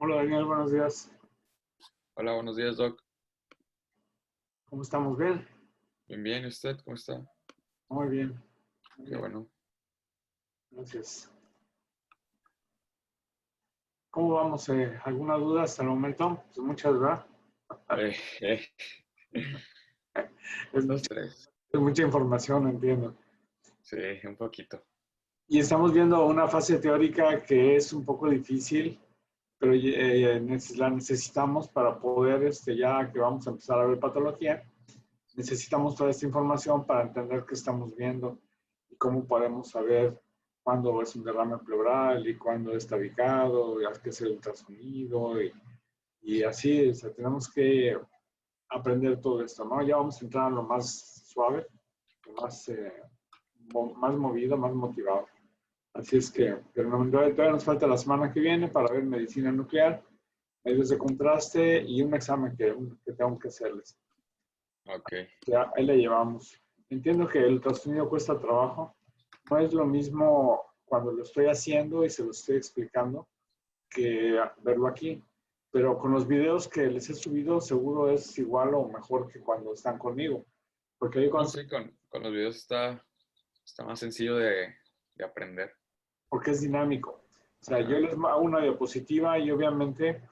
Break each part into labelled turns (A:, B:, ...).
A: Hola Daniel, buenos días.
B: Hola, buenos días, Doc.
A: ¿Cómo estamos? ¿Bien?
B: Bien, bien, ¿y usted cómo está?
A: Muy bien, muy
B: Qué
A: bien.
B: bueno.
A: Gracias. ¿Cómo vamos? ¿Alguna duda hasta el momento? Pues muchas, ¿verdad?
B: Eh, eh,
A: Es
B: Dos,
A: mucha,
B: tres.
A: es mucha información, entiendo.
B: Sí, un poquito.
A: Y estamos viendo una fase teórica que es un poco difícil, pero la necesitamos para poder, ya que vamos a empezar a ver patología, necesitamos toda esta información para entender qué estamos viendo y cómo podemos saber cuándo es un derrame pleural y cuándo está ubicado, y hay que hacer ultrasonido y así, o sea, tenemos que aprender todo esto, ¿no? Ya vamos a entrar a lo más suave, lo más, más movido, más motivado. Así es que, pero no, todavía nos falta la semana que viene para ver medicina nuclear, medios de contraste y un examen que tengo que hacerles.
B: Ok.
A: Ya, ahí la llevamos. Entiendo que el ultrasonido cuesta trabajo. No es lo mismo cuando lo estoy haciendo y se lo estoy explicando que verlo aquí. Pero con los videos que les he subido, seguro es igual o mejor que cuando están conmigo. Porque ahí
B: No,
A: cuando,
B: sí, con los videos está más sencillo de aprender.
A: porque es dinámico. O sea, yo
B: Ajá.
A: les hago una diapositiva y obviamente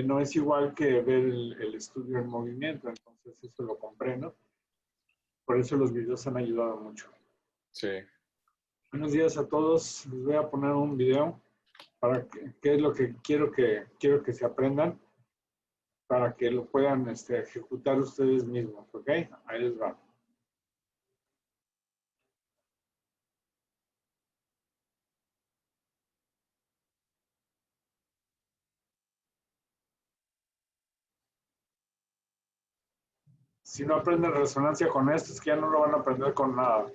A: no es igual que ver el estudio en movimiento. Entonces, eso lo comprendo. Por eso los videos han ayudado mucho.
B: Sí.
A: Buenos días a todos. Les voy a poner un video para qué es lo que quiero que se aprendan para que lo puedan ejecutar ustedes mismos, ¿ok? Ahí les va. Si no aprenden resonancia con esto, es que ya no lo van a aprender con nada.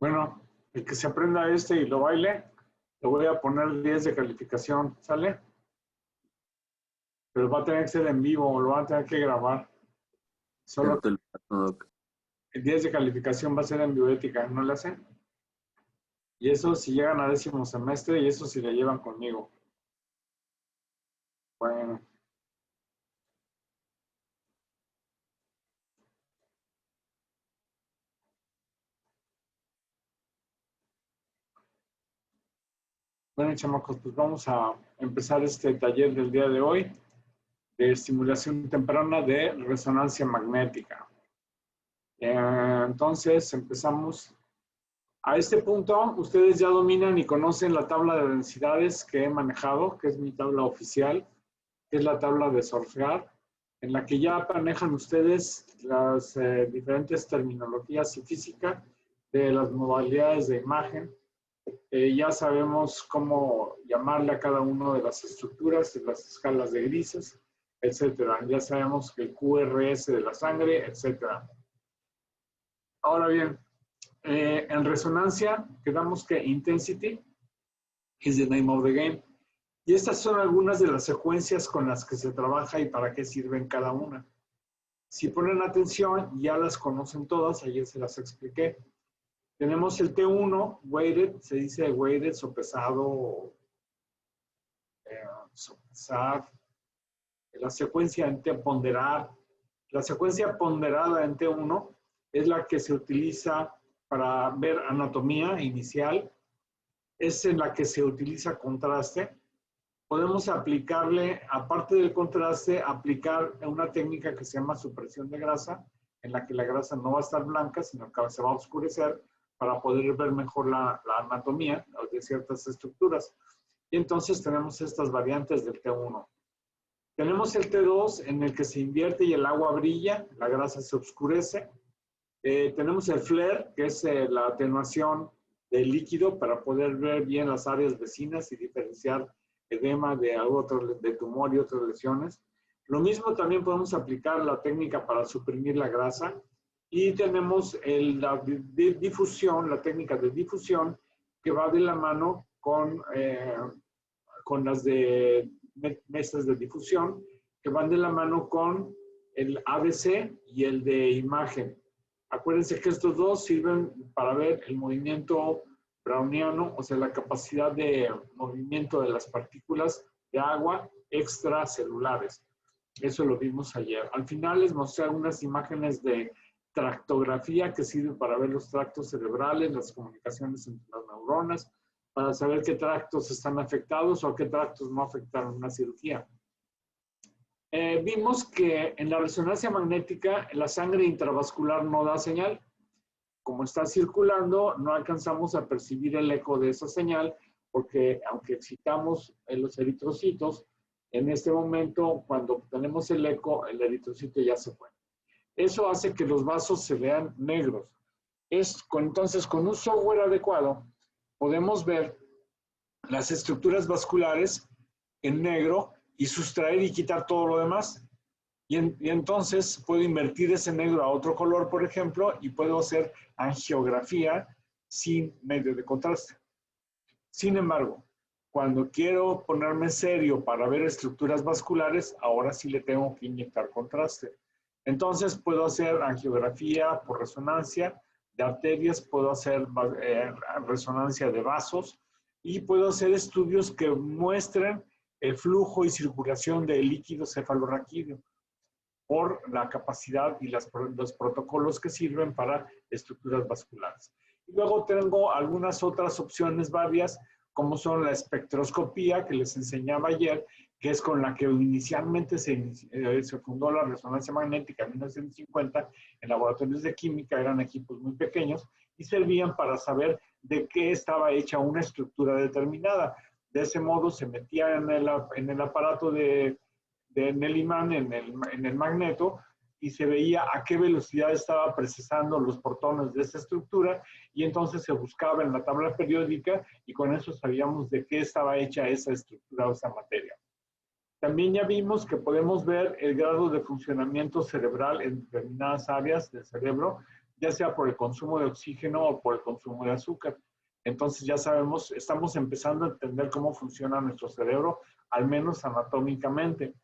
A: Bueno, el que se aprenda este y lo baile, le voy a poner 10 de calificación, ¿sale? Pero va a tener que ser en vivo, lo van a tener que grabar. Solo
C: Cierto el paso, Doc.
A: el 10 de calificación va a ser en bioética, ¿no le hacen? Y eso si llegan a décimo semestre y eso si le llevan conmigo. Bueno, Bueno, chamacos, pues vamos a empezar este taller del día de hoy de estimulación temprana de resonancia magnética. Entonces, empezamos. A este punto, ustedes ya dominan y conocen la tabla de densidades que he manejado, que es mi tabla oficial, que es la tabla de surfear, en la que ya manejan ustedes las diferentes terminologías y física de las modalidades de imagen. Ya sabemos cómo llamarle a cada una de las estructuras, de las escalas de grises, etcétera. Ya sabemos que el QRS de la sangre, etcétera. Ahora bien, en resonancia, quedamos que intensity is the name of the game. Y estas son algunas de las secuencias con las que se trabaja y para qué sirven cada una. Si ponen atención, ya las conocen todas, ayer se las expliqué. Tenemos el T1, weighted, se dice weighted, sopesado, sopesar. La secuencia en T, ponderar. La secuencia ponderada en T1 es la que se utiliza para ver anatomía inicial. Es en la que se utiliza contraste. Podemos aplicarle, aparte del contraste, aplicar una técnica que se llama supresión de grasa, en la que la grasa no va a estar blanca, sino que se va a oscurecer para poder ver mejor la anatomía de ciertas estructuras. Y entonces tenemos estas variantes del T1. Tenemos el T2 en el que se invierte y el agua brilla, la grasa se oscurece. Tenemos el flare, que es la atenuación del líquido para poder ver bien las áreas vecinas y diferenciar edema de tumor y otras lesiones. Lo mismo también podemos aplicar la técnica para suprimir la grasa. Y tenemos la difusión, la técnica de difusión, que va de la mano con las de mesas de difusión, que van de la mano con el ABC y el de imagen. Acuérdense que estos dos sirven para ver el movimiento browniano, o sea, la capacidad de movimiento de las partículas de agua extracelulares. Eso lo vimos ayer. Al final les mostré unas imágenes de tractografía que sirve para ver los tractos cerebrales, las comunicaciones entre las neuronas, para saber qué tractos están afectados o qué tractos no afectaron una cirugía. Vimos que en la resonancia magnética la sangre intravascular no da señal. Como está circulando, no alcanzamos a percibir el eco de esa señal porque aunque excitamos los eritrocitos, en este momento, cuando obtenemos el eco, el eritrocito ya se fue. Eso hace que los vasos se vean negros. Entonces, con un software adecuado, podemos ver las estructuras vasculares en negro y sustraer y quitar todo lo demás. Y entonces puedo invertir ese negro a otro color, por ejemplo, y puedo hacer angiografía sin medio de contraste. Sin embargo, cuando quiero ponerme serio para ver estructuras vasculares, ahora sí le tengo que inyectar contraste. Entonces puedo hacer angiografía por resonancia de arterias, puedo hacer resonancia de vasos y puedo hacer estudios que muestren el flujo y circulación del líquido cefalorraquídeo por la capacidad y los protocolos que sirven para estructuras vasculares. Y luego tengo algunas otras opciones varias, como son la espectroscopía, que les enseñaba ayer, que es con la que inicialmente se fundó la resonancia magnética en 1950 en laboratorios de química. Eran equipos muy pequeños y servían para saber de qué estaba hecha una estructura determinada. De ese modo se metía en el aparato en el imán, en el magneto, y se veía a qué velocidad estaba procesando los protones de esa estructura, y entonces se buscaba en la tabla periódica y con eso sabíamos de qué estaba hecha esa estructura o esa materia. También ya vimos que podemos ver el grado de funcionamiento cerebral en determinadas áreas del cerebro, ya sea por el consumo de oxígeno o por el consumo de azúcar. Entonces ya sabemos, estamos empezando a entender cómo funciona nuestro cerebro, al menos anatómicamente.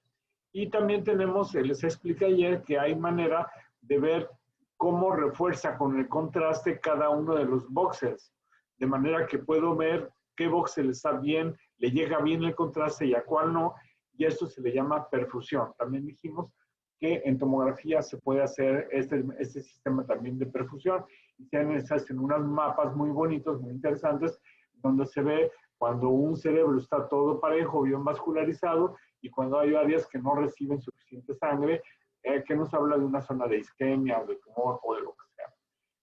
A: Y también tenemos, les expliqué ayer, que hay manera de ver cómo refuerza con el contraste cada uno de los voxels. De manera que puedo ver qué voxel está bien, le llega bien el contraste y a cuál no. Y esto se le llama perfusión. También dijimos que en tomografía se puede hacer este sistema también de perfusión. Y se hacen unos mapas muy bonitos, muy interesantes, donde se ve cuando un cerebro está todo parejo, bien vascularizado, y cuando hay áreas que no reciben suficiente sangre, que nos habla de una zona de isquemia, de tumor o de lo que sea.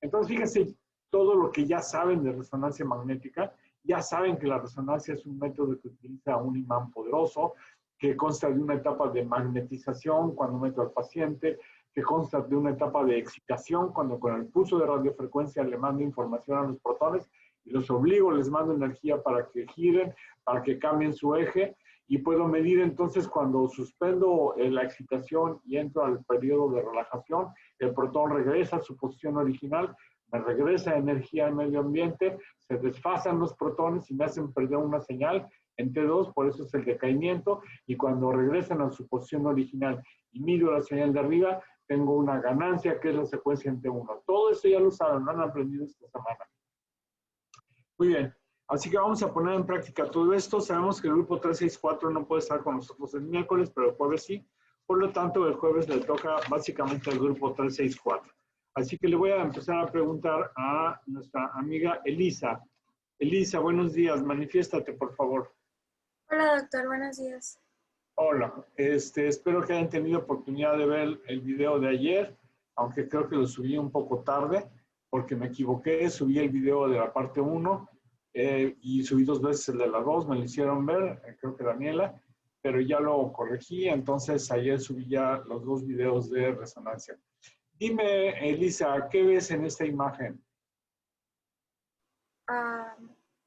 A: Entonces, fíjense, todo lo que ya saben de resonancia magnética, ya saben que la resonancia es un método que utiliza un imán poderoso, que consta de una etapa de magnetización cuando meto al paciente, que consta de una etapa de excitación cuando con el pulso de radiofrecuencia le mando información a los protones y los obligo, les mando energía para que giren, para que cambien su eje, y puedo medir entonces cuando suspendo la excitación y entro al periodo de relajación, el protón regresa a su posición original, me regresa energía al medio ambiente, se desfasan los protones y me hacen perder una señal en T2, por eso es el decaimiento, y cuando regresan a su posición original y mido la señal de arriba, tengo una ganancia que es la secuencia en T1. Todo eso ya lo saben, lo han aprendido esta semana. Muy bien, así que vamos a poner en práctica todo esto. Sabemos que el grupo 364 no puede estar con nosotros el miércoles, pero el jueves sí. Por lo tanto, el jueves le toca básicamente al grupo 364. Así que le voy a empezar a preguntar a nuestra amiga Elisa. Elisa, buenos días. Manifiéstate, por favor.
C: Hola, doctor. Buenos días.
A: Hola. Espero que hayan tenido oportunidad de ver el video de ayer, aunque creo que lo subí un poco tarde, porque me equivoqué. Subí el video de la parte 1 y subí 2 veces el de la 2. Me lo hicieron ver, creo que Daniela, pero ya lo corregí. Entonces, ayer subí ya los 2 videos de resonancia. Dime, Elisa, ¿qué ves en esta imagen?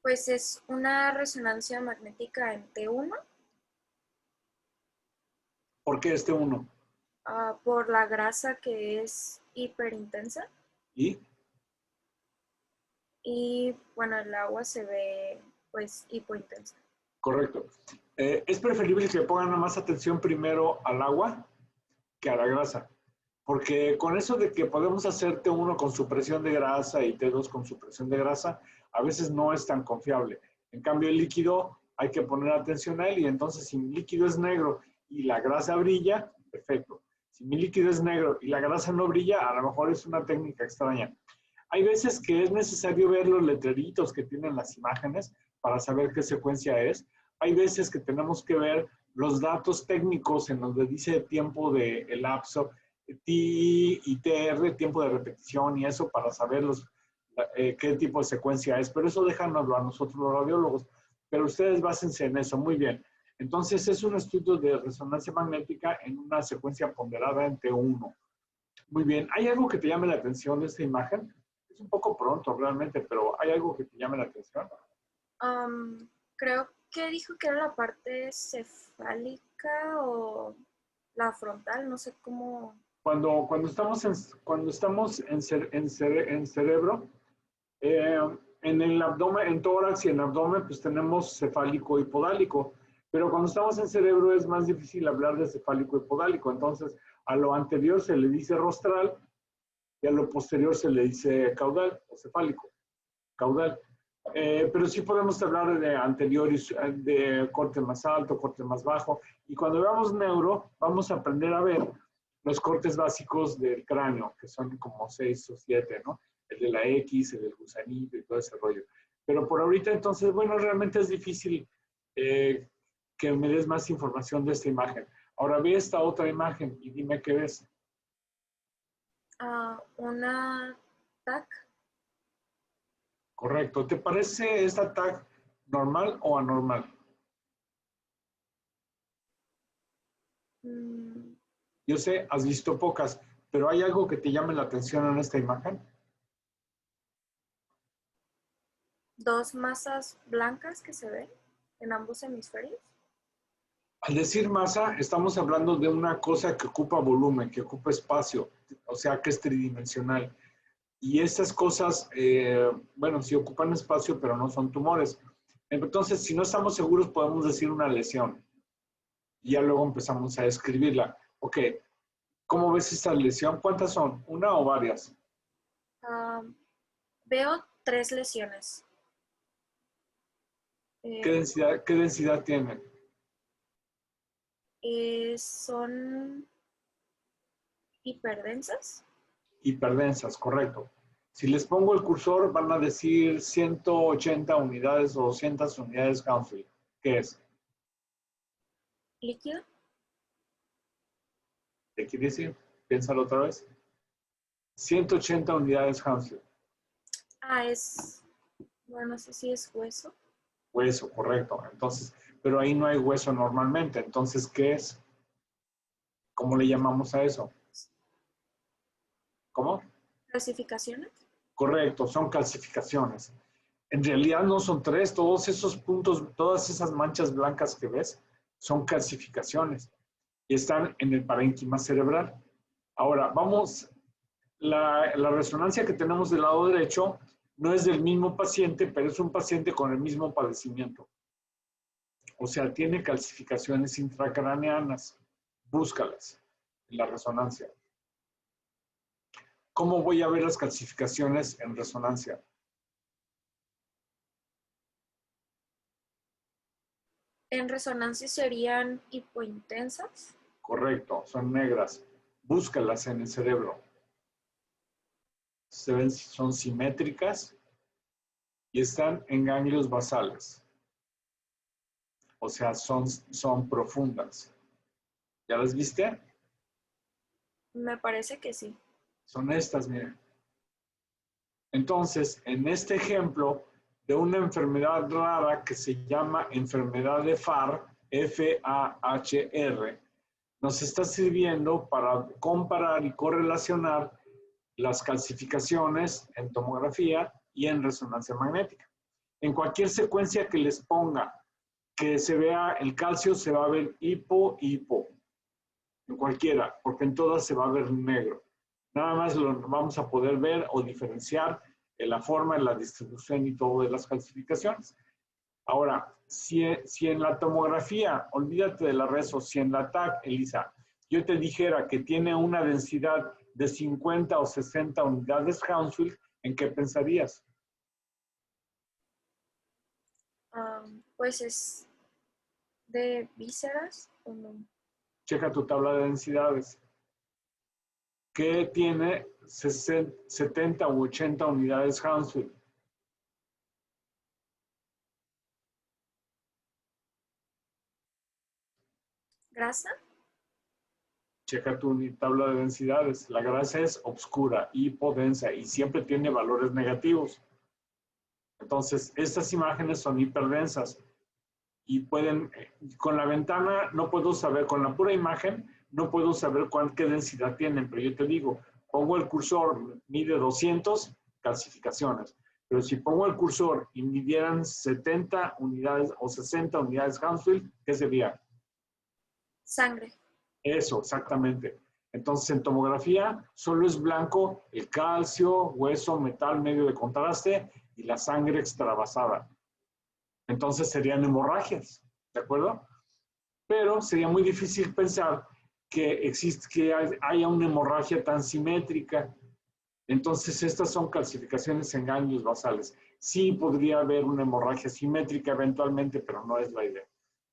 C: Pues es una resonancia magnética en T1.
A: ¿Por qué este 1?
C: Por la grasa que es hiperintensa.
A: ¿Y?
C: Y bueno, el agua se ve pues hipointensa.
A: Correcto. Es preferible que pongan más atención primero al agua que a la grasa. Porque con eso de que podemos hacer T1 con supresión de grasa y T2 con supresión de grasa, a veces no es tan confiable. En cambio, el líquido hay que poner atención a él, y entonces si mi líquido es negro y la grasa brilla, perfecto. Si mi líquido es negro y la grasa no brilla, a lo mejor es una técnica extraña. Hay veces que es necesario ver los letreritos que tienen las imágenes para saber qué secuencia es. Hay veces que tenemos que ver los datos técnicos en donde dice tiempo de elapso, TI y TR, tiempo de repetición y eso, para saber qué tipo de secuencia es. Pero eso déjanoslo a nosotros los radiólogos. Pero ustedes básense en eso. Muy bien. Entonces es un estudio de resonancia magnética en una secuencia ponderada en T1. Muy bien. ¿Hay algo que te llame la atención de esta imagen? Es un poco pronto realmente, pero ¿hay algo que te llame la atención?
C: Creo que dijo que era la parte cefálica o la frontal, no sé cómo.
A: Cuando estamos en cerebro, en el abdomen, en tórax y en abdomen, pues tenemos cefálico y podálico. Pero cuando estamos en cerebro es más difícil hablar de cefálico y podálico. Entonces, a lo anterior se le dice rostral y a lo posterior se le dice caudal o cefálico, caudal. Pero sí podemos hablar de anterior, de corte más alto, corte más bajo. Y cuando veamos neuro, vamos a aprender a ver los cortes básicos del cráneo, que son como 6 o 7, ¿no? El de la X, el del gusanito y todo ese rollo. Pero por ahorita, entonces, bueno, realmente es difícil que me des más información de esta imagen. Ahora ve esta otra imagen y dime qué ves.
C: Una TAC.
A: Correcto. ¿Te parece esta TAC normal o anormal? Yo sé, has visto pocas, pero ¿hay algo que te llame la atención en esta imagen?
C: 2 masas blancas que se ven en ambos hemisferios.
A: Al decir masa, estamos hablando de una cosa que ocupa volumen, que ocupa espacio, o sea, que es tridimensional. Y estas cosas, bueno, sí ocupan espacio, pero no son tumores. Entonces, si no estamos seguros, podemos decir una lesión. Y ya luego empezamos a describirla. Ok, ¿cómo ves esta lesión? ¿Cuántas son? ¿Una o varias?
C: Veo 3 lesiones.
A: ¿Qué densidad tienen?
C: Son hiperdensas.
A: Hiperdensas, correcto. Si les pongo el cursor, van a decir 180 unidades o 200 unidades Hounsfield. ¿Qué es?
C: Líquido.
A: ¿Qué quiere decir? Piénsalo otra vez. 180 unidades Hounsfield.
C: Bueno, no sé si es hueso.
A: Hueso, correcto. Entonces, pero ahí no hay hueso normalmente. Entonces, ¿qué es? ¿Cómo le llamamos a eso? ¿Cómo?
C: Clasificaciones.
A: Correcto, son calcificaciones. En realidad no son tres, todos esos puntos, todas esas manchas blancas que ves son calcificaciones y están en el parénquima cerebral. Ahora, vamos, la resonancia que tenemos del lado derecho no es del mismo paciente, pero es un paciente con el mismo padecimiento. O sea, tiene calcificaciones intracraneanas. Búscalas en la resonancia. ¿Cómo voy a ver las calcificaciones en resonancia?
C: En resonancia serían hipointensas.
A: Correcto, son negras. Búscalas en el cerebro. Se ven, son simétricas y están en ganglios basales. O sea, son profundas. ¿Ya las viste?
C: Me parece que sí.
A: Son estas, miren. Entonces, en este ejemplo de una enfermedad rara que se llama enfermedad de Fahr, F-A-H-R, nos está sirviendo para comparar y correlacionar las calcificaciones en tomografía y en resonancia magnética. En cualquier secuencia que les ponga que se vea el calcio, se va a ver hipo. En cualquiera, porque en todas se va a ver negro. Nada más lo vamos a poder ver o diferenciar en la forma, en la distribución y todo de las calcificaciones. Ahora, si en la tomografía, olvídate de la reso, si en la TAC, Elisa, yo te dijera que tiene una densidad de 50 o 60 unidades Hounsfield, ¿en qué pensarías?
C: Pues es de vísceras o no.
A: Checa tu tabla de densidades. ¿Qué tiene 70 u 80 unidades Hounsfield?
C: ¿Grasa?
A: Checa tu tabla de densidades. La grasa es oscura, hipodensa y siempre tiene valores negativos. Entonces, estas imágenes son hiperdensas y pueden, con la ventana no puedo saber, con la pura imagen no puedo saber qué densidad tienen, pero yo te digo, pongo el cursor, mide 200 calcificaciones, pero si pongo el cursor y midieran 70 unidades o 60 unidades Hounsfield, ¿qué sería?
C: Sangre.
A: Eso, exactamente. Entonces, en tomografía solo es blanco el calcio, hueso, metal, medio de contraste y la sangre extravasada. Entonces serían hemorragias, ¿de acuerdo? Pero sería muy difícil pensar que haya una hemorragia tan simétrica. Entonces, estas son calcificaciones en ganglios basales. Sí podría haber una hemorragia simétrica eventualmente, pero no es la idea.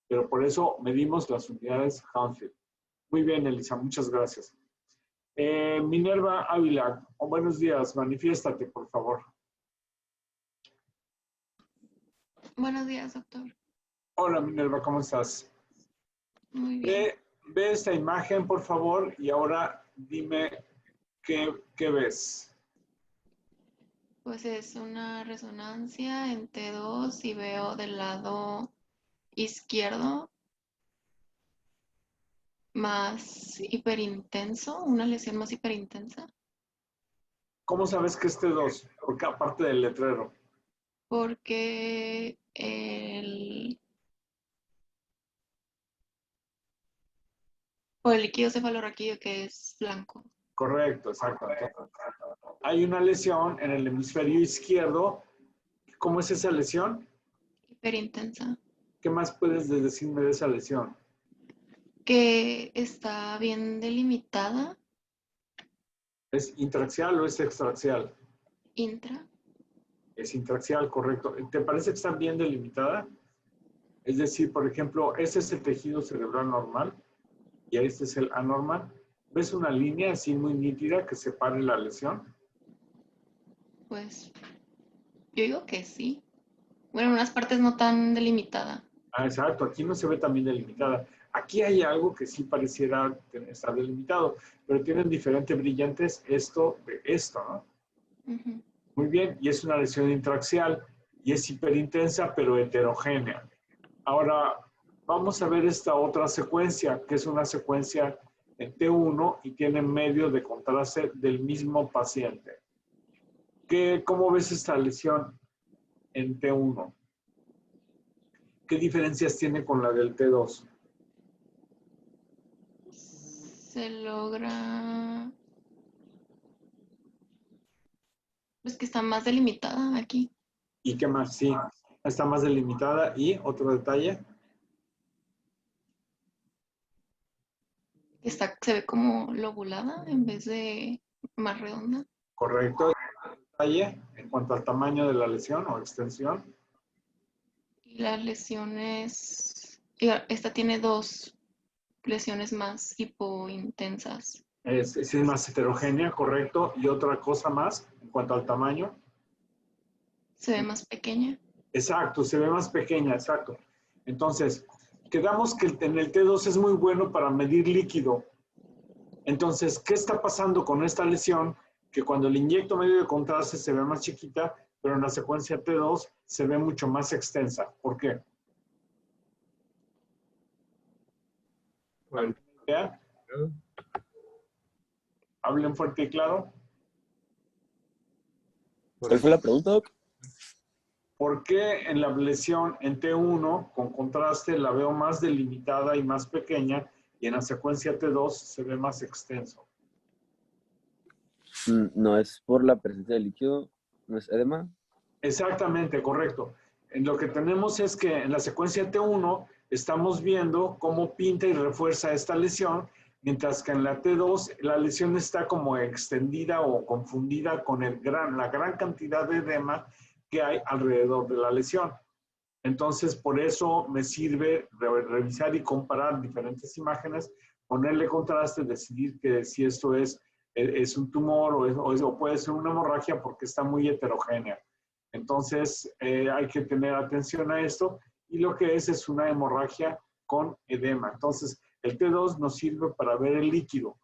A: Pero por eso medimos las unidades Hounsfield. Muy bien, Elisa, muchas gracias. Minerva Ávila, buenos días, manifiéstate, por favor.
D: Buenos días, doctor.
A: Hola, Minerva, ¿cómo estás?
D: Muy bien.
A: Ve esta imagen, por favor, y ahora dime qué ves.
D: Pues es una resonancia en T2 y veo del lado izquierdo más hiperintenso, una lesión más hiperintensa,
A: ¿Cómo sabes que es T2? Porque aparte del letrero.
D: porque el líquido cefalorraquídeo que es blanco.
A: Correcto, exacto. Hay una lesión en el hemisferio izquierdo. ¿Cómo es esa lesión?
D: Hiperintensa.
A: ¿Qué más puedes decirme de esa lesión?
D: Que está bien delimitada.
A: ¿Es intraxial o es extraxial?
D: Intra.
A: Es intraxial, correcto. ¿Te parece que está bien delimitada? Es decir, por ejemplo, ese es el tejido cerebral normal y este es el anormal. ¿Ves una línea así muy nítida que separe la lesión?
D: Pues yo digo que sí. Bueno, en unas partes no tan delimitada.
A: Ah, exacto, aquí no se ve tan bien delimitada. Aquí hay algo que sí pareciera estar delimitado, pero tienen diferentes brillantes esto de esto, ¿no?
D: Ujú.
A: Muy bien, y es una lesión intraxial y es hiperintensa pero heterogénea. Ahora, vamos a ver esta otra secuencia, que es una secuencia en T1 y tiene medio de contraste del mismo paciente. ¿Cómo ves esta lesión en T1? ¿Qué diferencias tiene con la del T2?
D: Se logra... Pues que está más delimitada aquí.
A: ¿Y qué más? Sí, está más delimitada. ¿Y otro detalle?
D: Se ve como lobulada en vez de más redonda.
A: Correcto. Detalle en cuanto al tamaño de la lesión o extensión.
D: Y las lesiones... Esta tiene 2 lesiones más hipointensas.
A: Es más heterogénea, correcto. Y otra cosa más en cuanto al tamaño.
D: Se ve más pequeña.
A: Exacto, se ve más pequeña, exacto. Entonces, quedamos que en el T2 es muy bueno para medir líquido. Entonces, ¿qué está pasando con esta lesión? Que cuando le inyecto medio de contraste se ve más chiquita, pero en la secuencia T2 se ve mucho más extensa. ¿Por qué? ¿Alguna idea? Hablen fuerte y claro.
E: ¿Cuál fue la pregunta, Doc?
A: ¿Por qué en la lesión en T1 con contraste la veo más delimitada y más pequeña y en la secuencia T2 se ve más extenso?
E: No es por la presencia de líquido, no es edema.
A: Exactamente, correcto. En lo que tenemos es que en la secuencia T1 estamos viendo cómo pinta y refuerza esta lesión, mientras que en la T2 la lesión está como extendida o confundida con la gran cantidad de edema que hay alrededor de la lesión. Entonces, por eso me sirve revisar y comparar diferentes imágenes, ponerle contraste, decidir que si esto es un tumor o puede ser una hemorragia porque está muy heterogénea. Entonces, hay que tener atención a esto y lo que es una hemorragia con edema. Entonces, el T2 nos sirve para ver el líquido.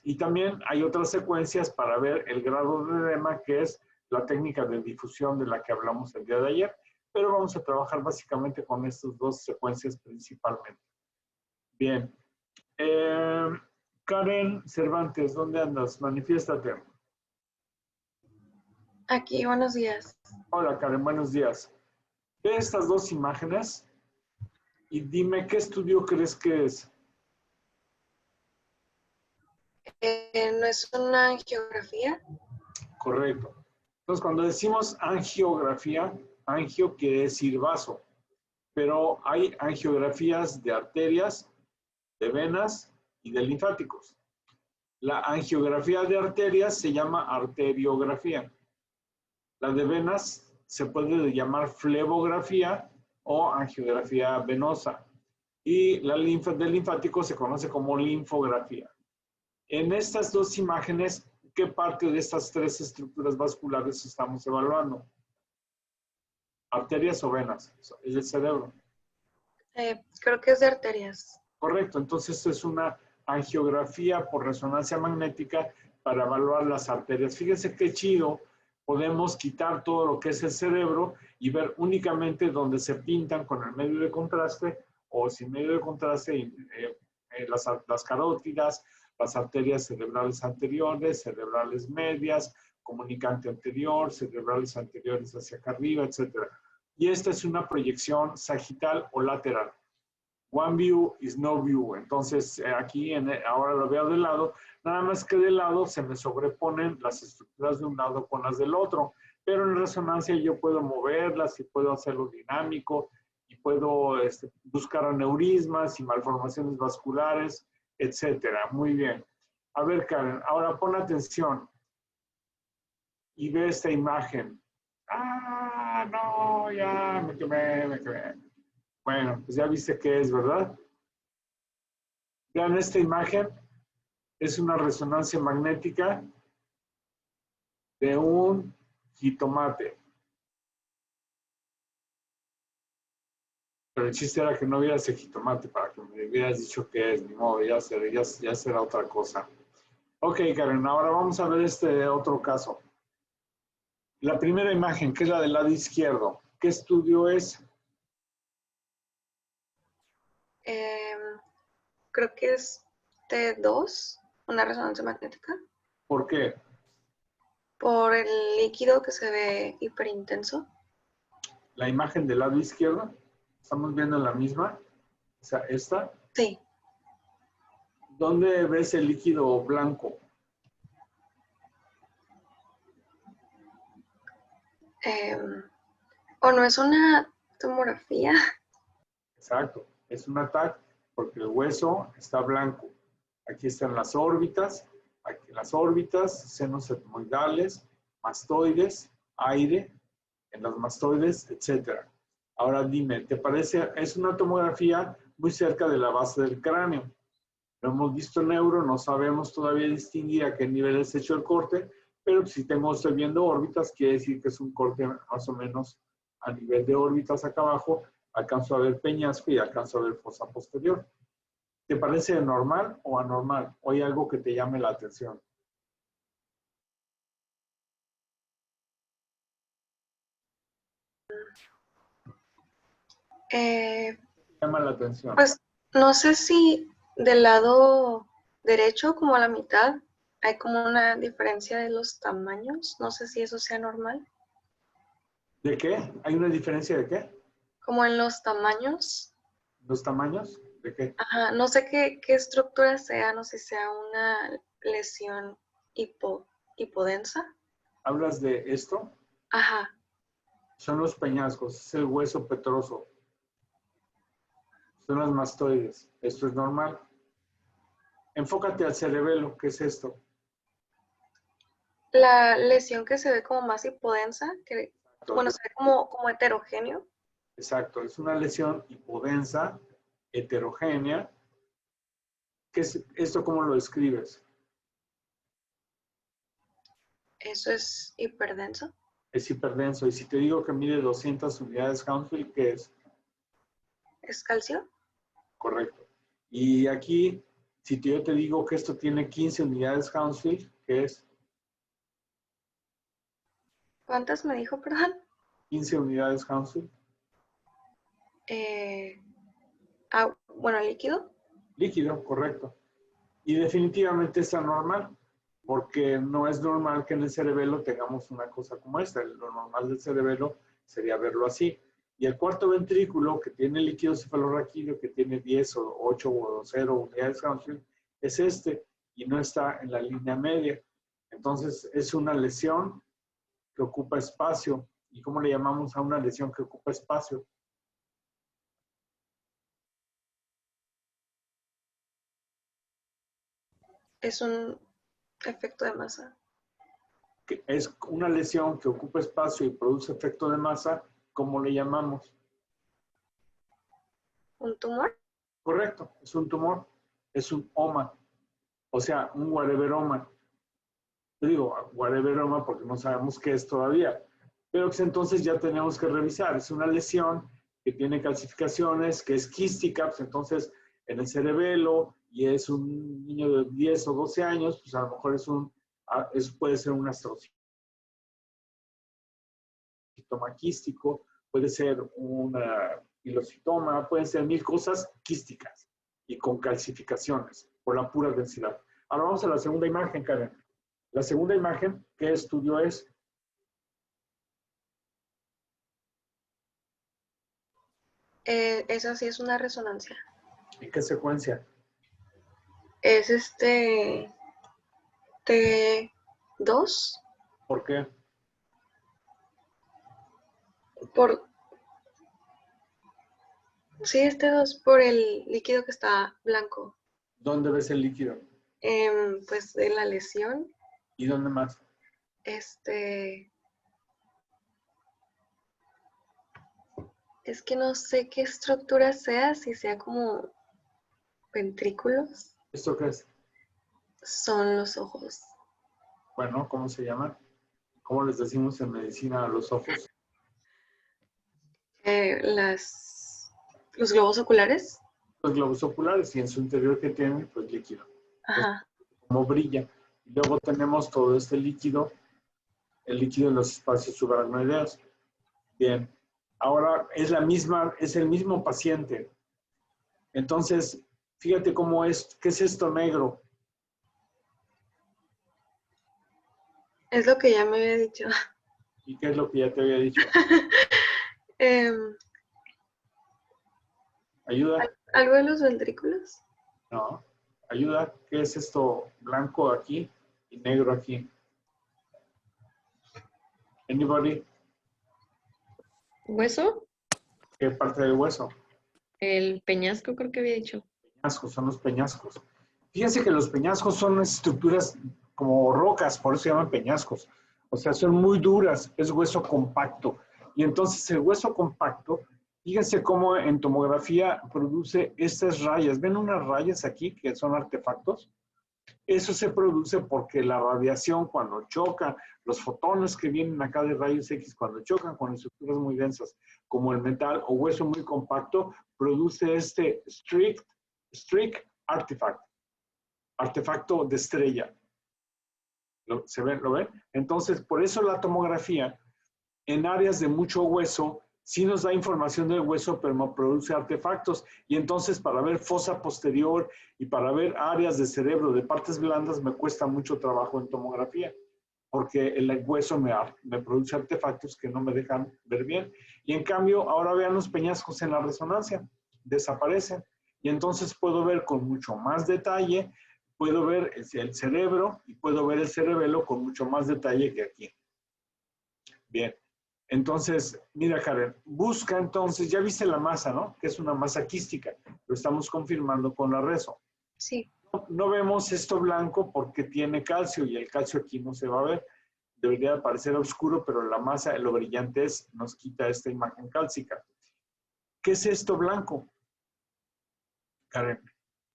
A: Y también hay otras secuencias para ver el grado de edema, que es la técnica de difusión de la que hablamos el día de ayer, pero vamos a trabajar básicamente con estas dos secuencias principalmente. Bien. Karen Cervantes, ¿dónde andas? Manifiéstate.
F: Aquí, buenos días.
A: Hola, Karen, buenos días. Ve estas dos imágenes y dime qué estudio crees que es.
F: ¿No es una angiografía?
A: Correcto. Entonces, cuando decimos angiografía, angio quiere decir vaso, pero hay angiografías de arterias, de venas y de linfáticos. La angiografía de arterias se llama arteriografía. La de venas se puede llamar flebografía o angiografía venosa. Y la del linfático se conoce como linfografía. En estas dos imágenes, ¿qué parte de estas tres estructuras vasculares estamos evaluando? ¿Arterias o venas? Es el cerebro.
F: Creo que es de arterias.
A: Correcto, entonces esto es una angiografía por resonancia magnética para evaluar las arterias. Fíjense qué chido, podemos quitar todo lo que es el cerebro y ver únicamente donde se pintan con el medio de contraste o sin medio de contraste las carótidas, las arterias cerebrales anteriores, cerebrales medias, comunicante anterior, cerebrales anteriores hacia acá arriba, etc. Y esta es una proyección sagital o lateral. One view is no view. Entonces, aquí ahora lo veo de lado, nada más que de lado se me sobreponen las estructuras de un lado con las del otro, pero en resonancia yo puedo moverlas y puedo hacerlo dinámico y puedo buscar aneurismas y malformaciones vasculares, etcétera. Muy bien. A ver, Karen, ahora pon atención y ve esta imagen. Ah, no, ya me quemé. Bueno, pues ya viste qué es, ¿verdad? Vean esta imagen. Es una resonancia magnética de un jitomate. Pero el chiste era que no vieras el jitomate para que me hubieras dicho qué es, ni modo, ya será otra cosa. Ok, Karen, ahora vamos a ver este otro caso. La primera imagen, que es la del lado izquierdo, ¿qué estudio es?
F: Creo que es T2, una resonancia magnética,
A: ¿Por qué?
F: por el líquido que se ve hiperintenso.
A: La imagen del lado izquierdo, estamos viendo la misma, o sea, esta.
F: Sí,
A: ¿Dónde ves el líquido blanco?
F: o no es una tomografía.
A: Exacto, es un ataque porque el hueso está blanco. Aquí están las órbitas, aquí las órbitas, senos etmoidales, mastoides, aire, en las mastoides, etc. Ahora dime, ¿te parece? Es una tomografía muy cerca de la base del cráneo. No hemos visto neuro, no sabemos todavía distinguir a qué nivel es hecho el corte, pero si estoy viendo órbitas, quiere decir que es un corte más o menos a nivel de órbitas acá abajo. Alcanzo a ver peñasco y alcanzo a ver fosa posterior. ¿Te parece normal o anormal? ¿O hay algo que te llame la atención?
F: Eh,
A: Llama la atención.
F: pues no sé si del lado derecho, como a la mitad, hay como una diferencia de los tamaños. No sé si eso sea normal.
A: ¿De qué? ¿Hay una diferencia de qué?
F: Como en los tamaños.
A: ¿Los tamaños? ¿De qué?
F: Ajá, no sé qué estructura sea, no sé si sea una lesión hipodensa.
A: ¿Hablas de esto?
F: Ajá,
A: Son los peñascos, es el hueso petroso. Son las mastoides. Esto es normal. Enfócate al cerebelo, ¿qué es esto?
F: la lesión que se ve como más hipodensa, que bueno, se ve como heterogéneo.
A: Exacto, es una lesión hipodensa, heterogénea. ¿Qué es esto? ¿Cómo lo describes?
F: Eso es hiperdenso.
A: Es hiperdenso. Y si te digo que mide 200 unidades Hounsfield, ¿qué es?
F: ¿Es calcio?
A: Correcto. Y aquí, si yo te digo que esto tiene 15 unidades Hounsfield, ¿qué es?
F: ¿Cuántas me dijo, perdón?
A: 15 unidades Hounsfield.
F: Bueno, líquido.
A: Líquido, correcto. Y definitivamente es anormal, porque no es normal que en el cerebelo tengamos una cosa como esta. Lo normal del cerebelo sería verlo así. Y el cuarto ventrículo, que tiene líquido cefalorraquídeo, que tiene 10 o 8 o 0 unidades Hounsfield, es este, y no está en la línea media. Entonces, es una lesión que ocupa espacio. ¿Y cómo le llamamos a una lesión que ocupa espacio?
F: Es un efecto de masa.
A: Que es una lesión que ocupa espacio y produce efecto de masa, ¿cómo le llamamos?
F: ¿Un tumor?
A: Correcto, es un tumor, es un oma, o sea, un whateveroma. Yo digo whateveroma porque no sabemos qué es todavía, pero pues entonces ya tenemos que revisar. Es una lesión que tiene calcificaciones, que es quística, pues entonces en el cerebelo, y es un niño de 10 o 12 años, pues a lo mejor puede ser un astrocitoma quístico, puede ser un pilocitoma, pueden ser 1000 cosas quísticas y con calcificaciones por la pura densidad. Ahora vamos a la segunda imagen, Karen. La segunda imagen, ¿qué estudio es?
F: Esa sí es una resonancia.
A: ¿En qué secuencia?
F: Es T2
A: ¿Por qué?
F: Sí, es T2 por el líquido que está blanco.
A: ¿Dónde ves el líquido?
F: Pues de la lesión,
A: ¿Y dónde más?
F: es que no sé qué estructura sea, si sea como ventrículos.
A: ¿Esto qué es?
F: Son los ojos.
A: Bueno, ¿cómo se llama? ¿Cómo les decimos en medicina a los ojos?
F: Los globos oculares.
A: Los globos oculares y en su interior que tienen, pues líquido.
F: Ajá.
A: Como brilla. Y luego tenemos todo este líquido, el líquido en los espacios subaracnoideos. Bien. Ahora es el mismo paciente. Entonces, fíjate cómo es, ¿qué es esto negro?
F: Es lo que ya me había dicho.
A: ¿Y qué es lo que ya te había dicho? ¿Ayuda?
F: ¿Algo de los ventrículos?
A: No. ¿Ayuda? ¿Qué es esto blanco aquí y negro aquí? Anybody?
G: ¿Hueso?
A: ¿Qué parte del hueso?
G: El peñasco creo que había dicho.
A: Peñascos, son los peñascos. Fíjense que los peñascos son unas estructuras como rocas, por eso se llaman peñascos. O sea, son muy duras, es hueso compacto. Y entonces el hueso compacto, fíjense cómo en tomografía produce estas rayas. ¿Ven unas rayas aquí que son artefactos? Eso se produce porque la radiación cuando choca, los fotones que vienen acá de rayos X cuando chocan con estructuras muy densas como el metal o hueso muy compacto, produce este streak artifact, artefacto de estrella. ¿Se ven? ¿Lo ven? Entonces, por eso la tomografía en áreas de mucho hueso sí nos da información del hueso, pero no produce artefactos. Y entonces para ver fosa posterior y para ver áreas de cerebro, de partes blandas, me cuesta mucho trabajo en tomografía, porque el hueso me produce artefactos que no me dejan ver bien. Y en cambio, ahora vean los peñascos en la resonancia, desaparecen. Y entonces puedo ver con mucho más detalle, puedo ver el cerebro y puedo ver el cerebelo con mucho más detalle que aquí. Bien. Entonces, mira, Karen, busca entonces, ya viste la masa, ¿no? Que es una masa quística. Lo estamos confirmando con la reso.
F: Sí.
A: No vemos esto blanco porque tiene calcio y el calcio aquí no se va a ver. Debería parecer oscuro, pero la masa, lo brillante nos quita esta imagen cálcica. ¿Qué es esto blanco? Karen,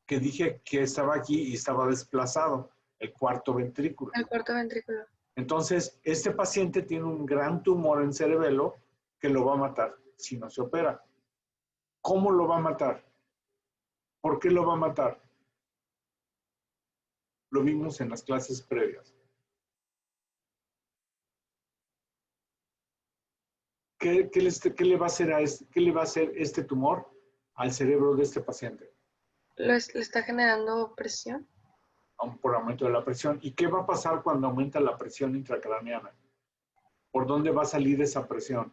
A: que dije que estaba aquí y estaba desplazado, el cuarto ventrículo.
F: El cuarto ventrículo.
A: Entonces, este paciente tiene un gran tumor en cerebelo que lo va a matar si no se opera. ¿Cómo lo va a matar? ¿Por qué lo va a matar? Lo vimos en las clases previas. ¿Qué le va a hacer qué le va a hacer este tumor al cerebro de este paciente?
F: ¿Le está generando presión?
A: Por aumento de la presión. ¿Y qué va a pasar cuando aumenta la presión intracraneana? ¿Por dónde va a salir esa presión?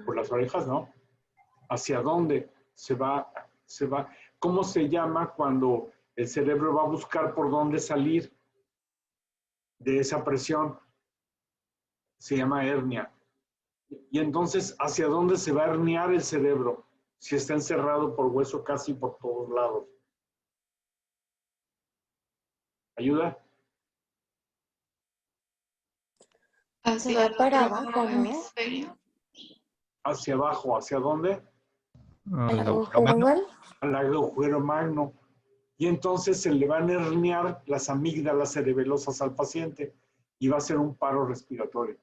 A: Por las orejas, ¿no? ¿Hacia dónde se va? ¿Cómo se llama cuando el cerebro va a buscar por dónde salir de esa presión? Se llama hernia. Y entonces, ¿hacia dónde se va a herniar el cerebro si está encerrado por hueso casi por todos lados? ¿Ayuda?
D: Se
C: va para abajo, ¿no?
D: hemisferio.
A: ¿Hacia abajo? ¿Hacia dónde?
C: ¿El agujero mal?
A: Al agujero magno. Y entonces se le van a herniar las amígdalas cerebelosas al paciente y va a ser un paro respiratorio.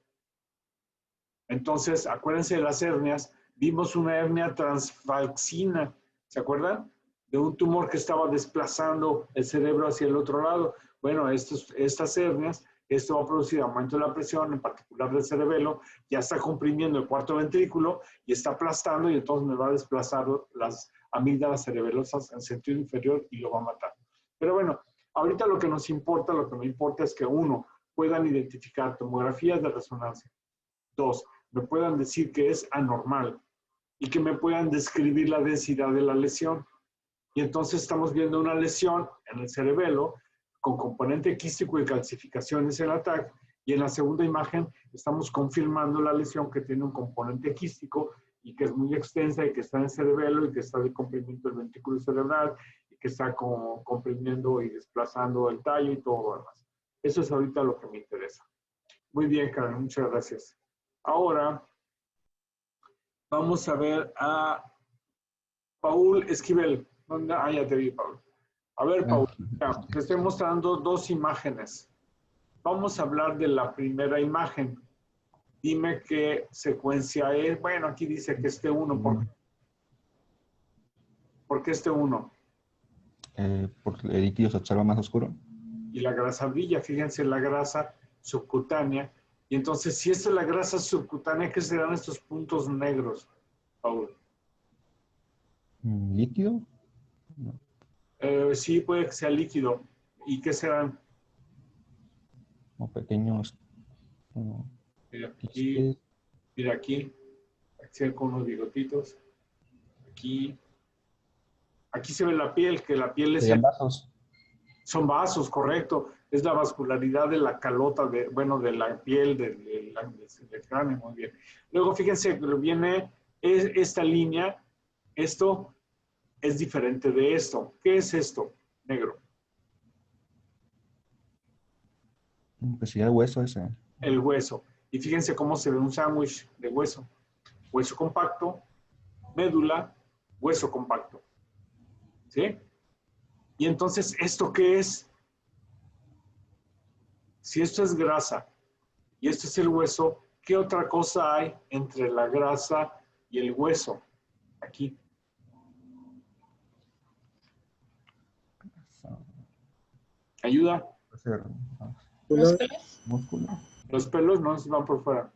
A: Entonces, acuérdense de las hernias. Vimos una hernia transfalcina, ¿se acuerdan? De un tumor que estaba desplazando el cerebro hacia el otro lado. Bueno, estas hernias, esto va a producir aumento de la presión, en particular del cerebelo, ya está comprimiendo el cuarto ventrículo y está aplastando y entonces me va a desplazar las amígdalas cerebelosas en sentido inferior y lo va a matar. Pero bueno, ahorita lo que nos importa, lo que me importa es que uno, puedan identificar tomografías de resonancia. Dos, me puedan decir que es anormal y que me puedan describir la densidad de la lesión. Y entonces estamos viendo una lesión en el cerebelo con componente quístico y calcificaciones en el TAC, y en la segunda imagen estamos confirmando la lesión que tiene un componente quístico y que es muy extensa y que está en el cerebelo y que está comprimiendo el ventrículo cerebral y que está comprimiendo y desplazando el tallo y todo lo demás. Eso es ahorita lo que me interesa. Muy bien, Karen, muchas gracias. Ahora vamos a ver a Paul Esquivel. ¿Dónde? Ah, ya te vi, Paul. A ver, Paul, te estoy mostrando dos imágenes. Vamos a hablar de la primera imagen. Dime qué secuencia es. Bueno, aquí dice que este 1. ¿Por qué este 1?
H: Porque el líquido se observa más oscuro.
A: Y la grasa brilla. Fíjense, la grasa subcutánea. Y entonces, si esta es la grasa subcutánea, ¿qué serán estos puntos negros, Paul?
H: ¿Líquido? No.
A: Sí, puede que sea líquido. ¿Y qué serán?
H: Como pequeños.
A: Mira aquí, mira aquí con unos bigotitos. Aquí se ve la piel, que la piel es...
H: Serían vasos.
A: Son vasos, correcto. Es la vascularidad de la calota, de la piel, del cráneo, muy bien. Luego, fíjense, viene esta línea. Esto es diferente de esto. ¿Qué es esto? Negro.
H: Pues sería el hueso ese.
A: El hueso. Y fíjense cómo se ve un sándwich de hueso. Hueso compacto, médula, hueso compacto. ¿Sí? Y entonces, ¿esto qué es? Si esto es grasa y esto es el hueso, ¿qué otra cosa hay entre la grasa y el hueso? Aquí. ¿Ayuda?
H: Puede ser músculo.
A: Los pelos no se van por fuera.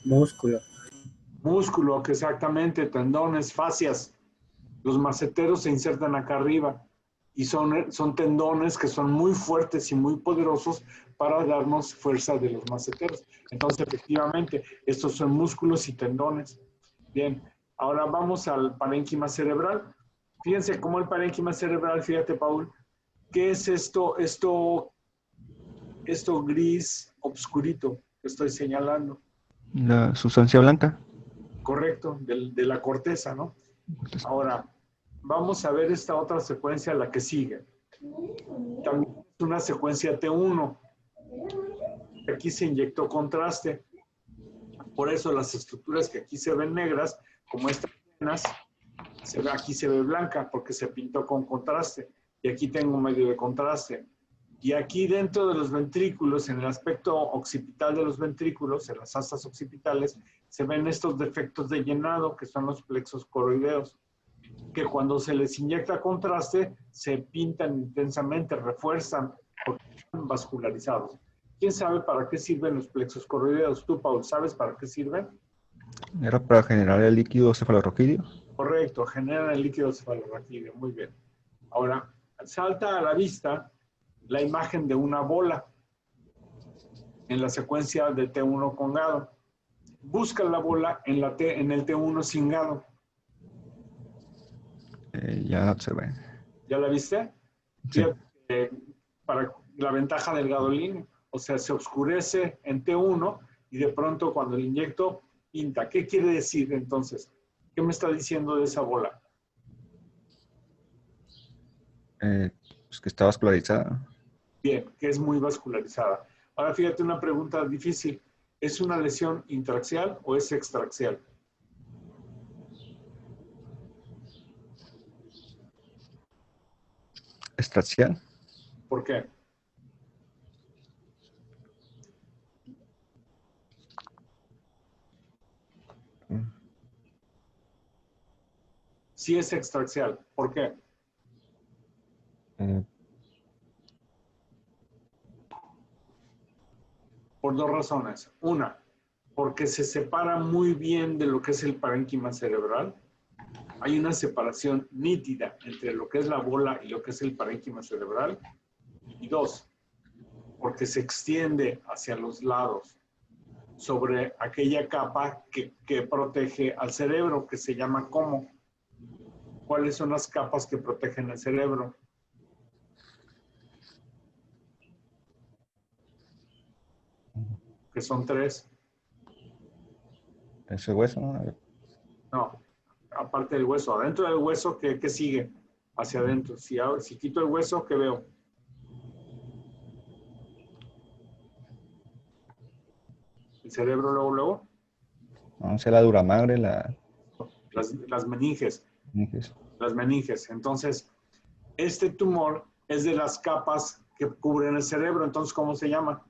I: Músculo.
A: Músculo, que exactamente, tendones, fascias. Los maceteros se insertan acá arriba y son tendones que son muy fuertes y muy poderosos para darnos fuerza de los maceteros. Entonces, efectivamente, estos son músculos y tendones. Bien, ahora vamos al parénquima cerebral. Fíjense cómo el parénquima cerebral, fíjate, Paul, ¿qué es esto gris obscurito que estoy señalando?
H: La sustancia blanca.
A: Correcto, de la corteza, ¿no? Ahora, vamos a ver esta otra secuencia, la que sigue. También es una secuencia T1. Aquí se inyectó contraste. Por eso las estructuras que aquí se ven negras, como estas venas, aquí se ve blanca porque se pintó con contraste. Y aquí tengo un medio de contraste. Y aquí dentro de los ventrículos, en el aspecto occipital de los ventrículos, en las astas occipitales, se ven estos defectos de llenado, que son los plexos coroideos, que cuando se les inyecta contraste, se pintan intensamente, refuerzan, porque están vascularizados. ¿Quién sabe para qué sirven los plexos coroideos? Tú, Paul, ¿sabes para qué sirven?
H: Era para generar el líquido cefalorraquídeo.
A: Correcto, generan el líquido cefalorraquídeo, muy bien. Ahora, salta a la vista la imagen de una bola en la secuencia de T1 con gado. Busca la bola en el T1 sin gado.
H: Ya se ve.
A: ¿Ya la viste?
H: Sí.
A: Para la ventaja del gadolín, o sea, se oscurece en T1 y de pronto cuando le inyecto, pinta. ¿Qué quiere decir entonces? ¿Qué me está diciendo de esa bola?
H: Pues que está vascularizada.
A: Bien, que es muy vascularizada. Ahora fíjate una pregunta difícil. ¿Es una lesión intraxial o es extraxial?
H: Extraxial.
A: ¿Por qué? Sí es extraxial. ¿Por qué? Por dos razones. Una, porque se separa muy bien de lo que es el parénquima cerebral. Hay una separación nítida entre lo que es la bola y lo que es el parénquima cerebral. Y dos, porque se extiende hacia los lados sobre aquella capa que protege al cerebro, que se llama como. ¿Cuáles son las capas que protegen el cerebro? Que son tres.
H: Ese hueso.
A: No, aparte del hueso. Adentro del hueso, ¿qué sigue? Hacia adentro. Si quito el hueso, ¿qué veo? ¿El cerebro luego?
H: No sé, la duramagra,
A: Las meninges.
H: meninges.
A: Las meninges. Entonces, Este tumor es de las capas que cubren el cerebro. Entonces, ¿cómo se llama?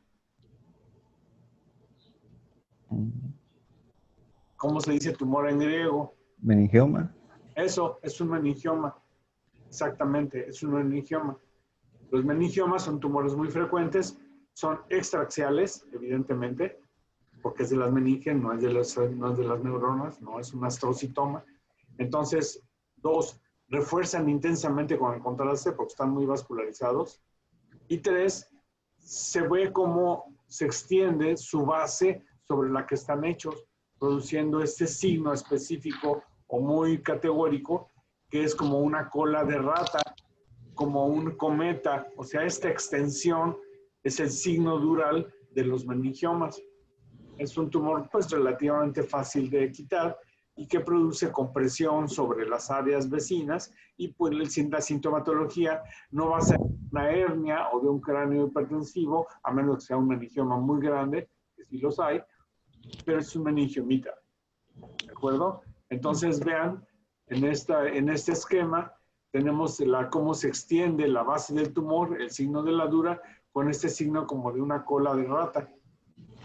A: ¿Cómo se dice tumor en griego?
H: Meningioma.
A: Eso, es un meningioma. Exactamente, es un meningioma. Los meningiomas son tumores muy frecuentes, son extraaxiales, evidentemente, porque es de las meninges, no es de las neuronas, no es un astrocitoma. Entonces, 2, refuerzan intensamente con el contraste porque están muy vascularizados. Y 3, se ve cómo se extiende su base sobre la que están hechos, produciendo este signo específico o muy categórico, que es como una cola de rata, como un cometa. O sea, esta extensión es el signo dural de los meningiomas. Es un tumor pues relativamente fácil de quitar y que produce compresión sobre las áreas vecinas, y pues la sintomatología no va a ser una hernia o de un cráneo hipertensivo, a menos que sea un meningioma muy grande, que sí los hay, pero es un meningiomita. ¿De acuerdo? Entonces vean, en este esquema tenemos cómo se extiende la base del tumor, el signo de la dura, con este signo como de una cola de rata,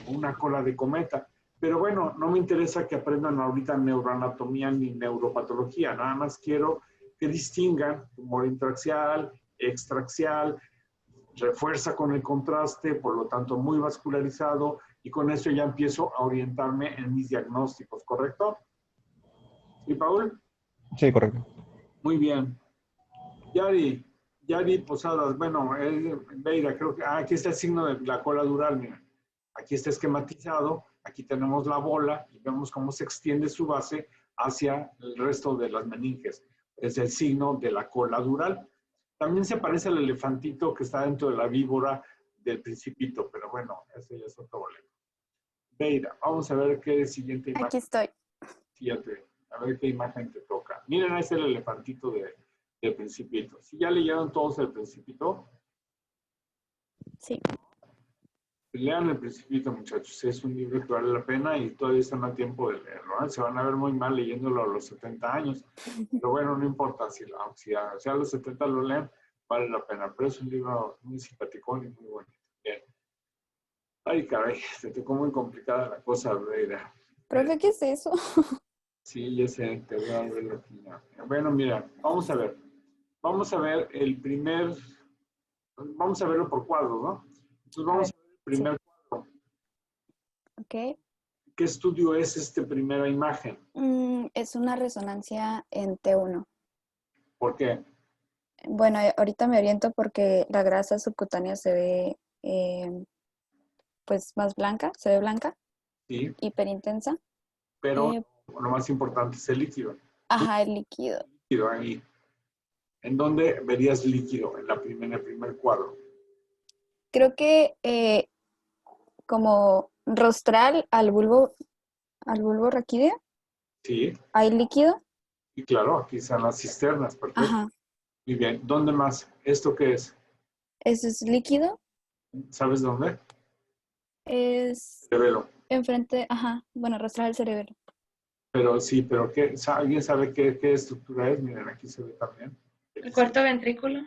A: una cola de cometa. Pero bueno, no me interesa que aprendan ahorita neuroanatomía ni neuropatología, nada más quiero que distingan tumor intraaxial, extraaxial, refuerza con el contraste, por lo tanto muy vascularizado, y con eso ya empiezo a orientarme en mis diagnósticos, ¿correcto? ¿Sí, Paul?
H: Sí, correcto.
A: Muy bien. Yari Posadas, bueno, Beira, creo que aquí está el signo de la cola dural, mira. Aquí está esquematizado, aquí tenemos la bola y vemos cómo se extiende su base hacia el resto de las meninges. Es el signo de la cola dural. También se parece al elefantito que está dentro de la víbora del Principito, pero bueno, ese ya es otro boleto. Beira, vamos a ver qué siguiente imagen.
J: Aquí estoy.
A: Fíjate, a ver qué imagen te toca. Miren, ahí está el elefantito del Principito. ¿Sí ya leyeron todos el Principito?
J: Sí.
A: Lean el Principito, muchachos. Es un libro que vale la pena y todavía están a tiempo de leerlo, ¿eh? Se van a ver muy mal leyéndolo a los 70 años. Pero bueno, no importa. Si a los 70 lo leen, vale la pena. Pero es un libro muy simpaticón y muy bonito. Bien. Ay, caray, te tocó muy complicada la cosa, Reira.
J: Profe, ¿qué es eso?
A: Sí, ya sé, te voy a ver aquí ya. Bueno, mira, vamos a ver. Vamos a ver el primer... Vamos a verlo por cuadros, ¿no? Entonces vamos a ver el primer cuadro.
J: Ok.
A: ¿Qué estudio es esta primera imagen?
J: Es una resonancia en T1.
A: ¿Por qué?
J: Bueno, ahorita me oriento porque la grasa subcutánea se ve pues más blanca, se ve blanca,
A: Sí,
J: hiperintensa.
A: pero lo más importante es el líquido.
J: Ajá, el líquido.
A: Líquido ahí. ¿En dónde verías líquido? En el primer cuadro.
J: Creo que como rostral al bulbo raquídeo,
A: Sí,
J: ¿hay líquido?
A: y claro, aquí están las cisternas, perfecto.
J: Ajá.
A: Muy bien, ¿dónde más? ¿Esto qué es?
J: ¿Eso es líquido?
A: ¿Sabes dónde?
J: Es
A: Cerebelo.
J: enfrente, ajá, bueno, rostral del cerebro.
A: Pero sí, pero ¿qué? ¿Alguien sabe qué estructura es? Miren, aquí se ve también.
G: El cuarto ventrículo.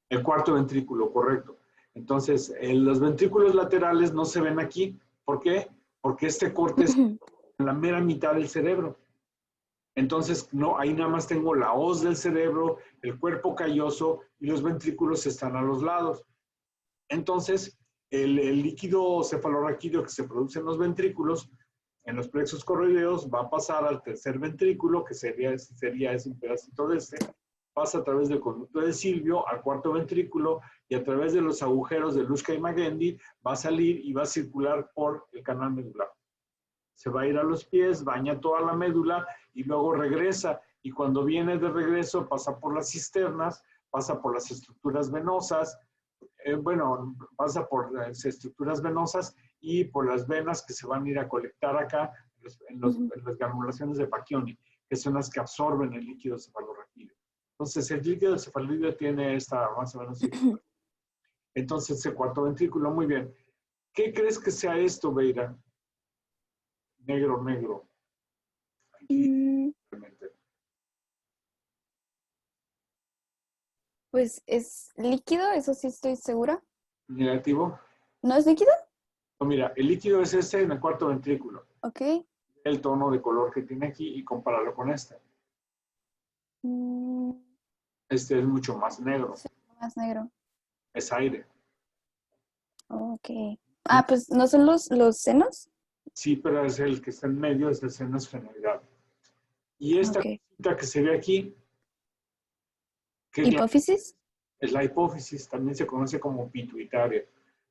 A: El cuarto ventrículo, correcto. Entonces, los ventrículos laterales no se ven aquí. ¿Por qué? Porque este corte es en la mera mitad del cerebro. Entonces, no, ahí nada más tengo la hoz del cerebro, el cuerpo calloso y los ventrículos están a los lados. Entonces, el líquido cefalorraquídeo que se produce en los ventrículos, en los plexos corroideos, va a pasar al tercer ventrículo, que sería ese un pedacito de este, pasa a través del conducto de Silvio al cuarto ventrículo y a través de los agujeros de Luschka y Magendie va a salir y va a circular por el canal medular. Se va a ir a los pies, baña toda la médula y luego regresa. Y cuando viene de regreso pasa por las cisternas, pasa por las estructuras venosas, pasa por las estructuras venosas y por las venas que se van a ir a colectar acá en las granulaciones de Pacchioni, que son las que absorben el líquido cefalorraquídeo. Entonces, el líquido cefalorraquídeo tiene esta más o menos circulación. Entonces, el cuarto ventrículo, muy bien. ¿Qué crees que sea esto, Beira? Negro. Aquí,
J: Pues es líquido, eso sí estoy segura.
A: Negativo.
J: ¿No es líquido?
A: No, mira, el líquido es este en el cuarto ventrículo.
J: Ok.
A: El tono de color que tiene aquí y compáralo con este.
J: Mm,
A: Este es mucho más negro.
J: sí, más negro.
A: Es aire.
J: Ok. Ah, pues ¿no son los senos?
A: Sí, pero es el que está en medio, es el seno esfenoidal. Y esta
J: Ok.
A: cosita que se ve aquí, ¿qué glándula?
J: ¿Hipófisis?
A: Es la hipófisis, también se conoce como pituitaria,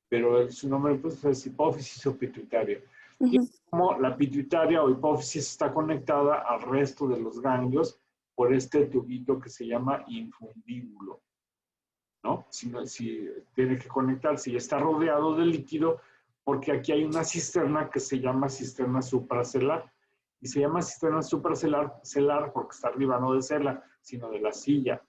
A: pero su nombre pues, es hipófisis o pituitaria. Y
J: Ujú.
A: como la pituitaria o hipófisis está conectada al resto de los ganglios por este tubito que se llama infundíbulo, ¿no? Si tiene que conectarse y está rodeado de líquido, porque aquí hay una cisterna que se llama cisterna supracelar. Y se llama cisterna supracelar porque está arriba, no de cela, sino de la silla.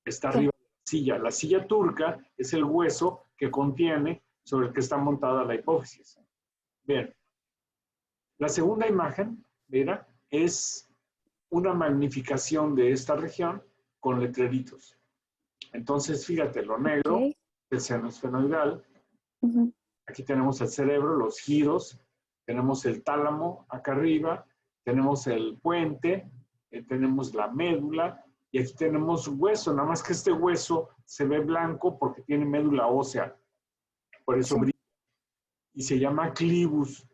A: Está
J: Sí.
A: arriba de la silla. La silla turca es el hueso que contiene sobre el que está montada la hipófisis. Bien. La segunda imagen, mira, es una magnificación de esta región con letreritos. Entonces, fíjate, lo negro,
J: Ok.
A: el seno esfenoidal,
J: Ujú.
A: aquí tenemos el cerebro, los giros, tenemos el tálamo acá arriba, tenemos el puente, tenemos la médula, y aquí tenemos hueso, nada más que este hueso se ve blanco porque tiene médula ósea, por eso
J: Sí.
A: brilla, y se llama clivus.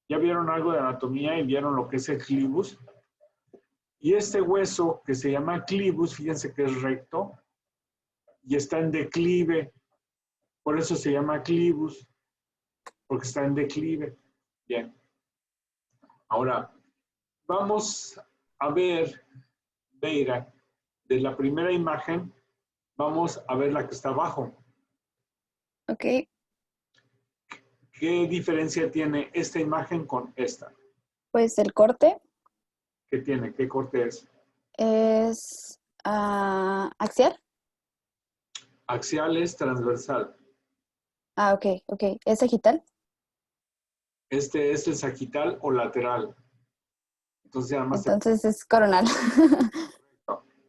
A: ¿Ya vieron algo de anatomía y vieron lo que es el clivus? Y este hueso que se llama clivus, fíjense que es recto y está en declive, por eso se llama clivus, porque está en declive. Bien. Ahora, vamos a ver, Beira, de la primera imagen, vamos a ver la que está abajo.
J: Ok.
A: ¿Qué diferencia tiene esta imagen con esta?
J: Pues el corte
A: ¿Qué tiene? ¿Qué corte es?
J: es axial.
A: Axial es transversal.
J: Ah, ok, ok. ¿Es sagital?
A: Este es el sagital o lateral. Entonces, además,
J: Entonces es coronal.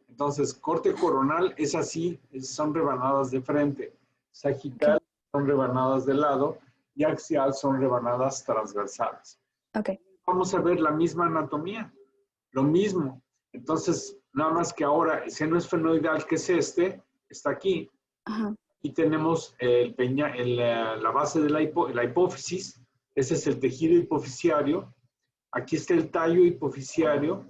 A: entonces, corte coronal es así, son rebanadas de frente. Sagital
J: Ok,
A: son rebanadas de lado y axial son rebanadas transversales.
J: ok.
A: Vamos a ver la misma anatomía, lo mismo. Entonces, nada más que ahora el seno esfenoidal, que es este, está aquí.
J: Ajá.
A: Y tenemos la base de la hipófisis, ese es el tejido hipofisiario. Aquí está el tallo hipofisiario,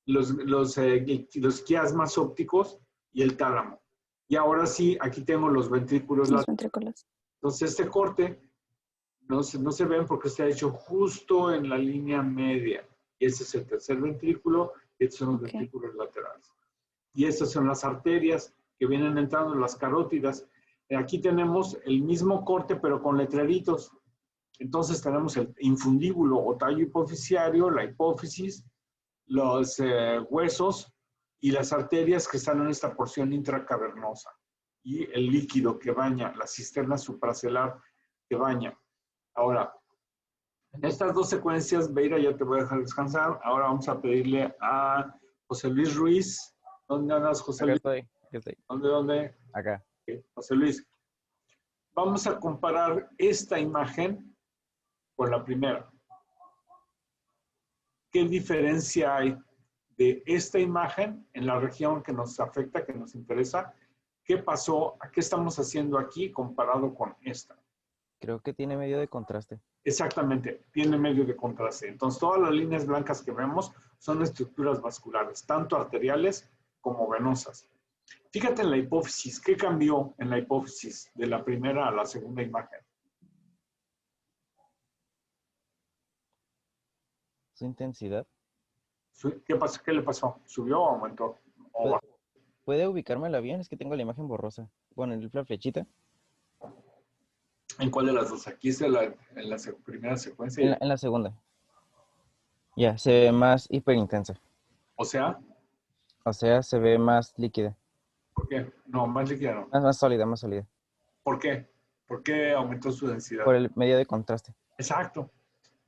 A: los quiasmas ópticos y el tálamo. Y ahora sí, aquí tengo los ventrículos
J: Los
A: laterales.
J: ventrículos.
A: Entonces, este corte no se ven porque está hecho justo en la línea media. Y ese es el tercer ventrículo, y estos son los
J: Ok.
A: ventrículos laterales. Y estas son las arterias que vienen entrando en las carótidas. Aquí tenemos el mismo corte, pero con letreritos. Entonces tenemos el infundíbulo o tallo hipofisiario, la hipófisis, los huesos y las arterias que están en esta porción intracavernosa. Y el líquido que baña, la cisterna supracelar que baña. Ahora, en estas dos secuencias, Beira, ya te voy a dejar descansar. Ahora vamos a pedirle a José Luis Ruiz. ¿Dónde andas, José
K: Acá
A: Luis?
K: estoy, aquí estoy.
A: ¿Dónde?
K: Acá.
A: Okay. José Luis. Vamos a comparar esta imagen con la primera. ¿Qué diferencia hay de esta imagen en la región que nos afecta, que nos interesa? ¿Qué pasó? ¿Qué estamos haciendo aquí comparado con esta?
K: Creo que tiene medio de contraste.
A: Exactamente, tiene medio de contraste. Entonces, todas las líneas blancas que vemos son estructuras vasculares, tanto arteriales como venosas. Fíjate en la hipófisis. ¿Qué cambió en la hipófisis de la primera a la segunda imagen?
K: Su intensidad.
A: ¿Qué pasó? ¿Qué le pasó? ¿Subió o aumentó? ¿O bajó?
K: ¿Puede ubicármela bien? Es que tengo la imagen borrosa. Bueno, la flechita.
A: ¿En cuál de las dos? Aquí está en la primera secuencia.
K: En la segunda. Ya, se ve más hiperintensa.
A: O sea,
K: se ve más líquida.
A: ¿por qué? No, más líquida no.
K: Más sólida, más sólida.
A: ¿Por qué? ¿Por qué aumentó su densidad?
K: Por el medio de contraste.
A: Exacto.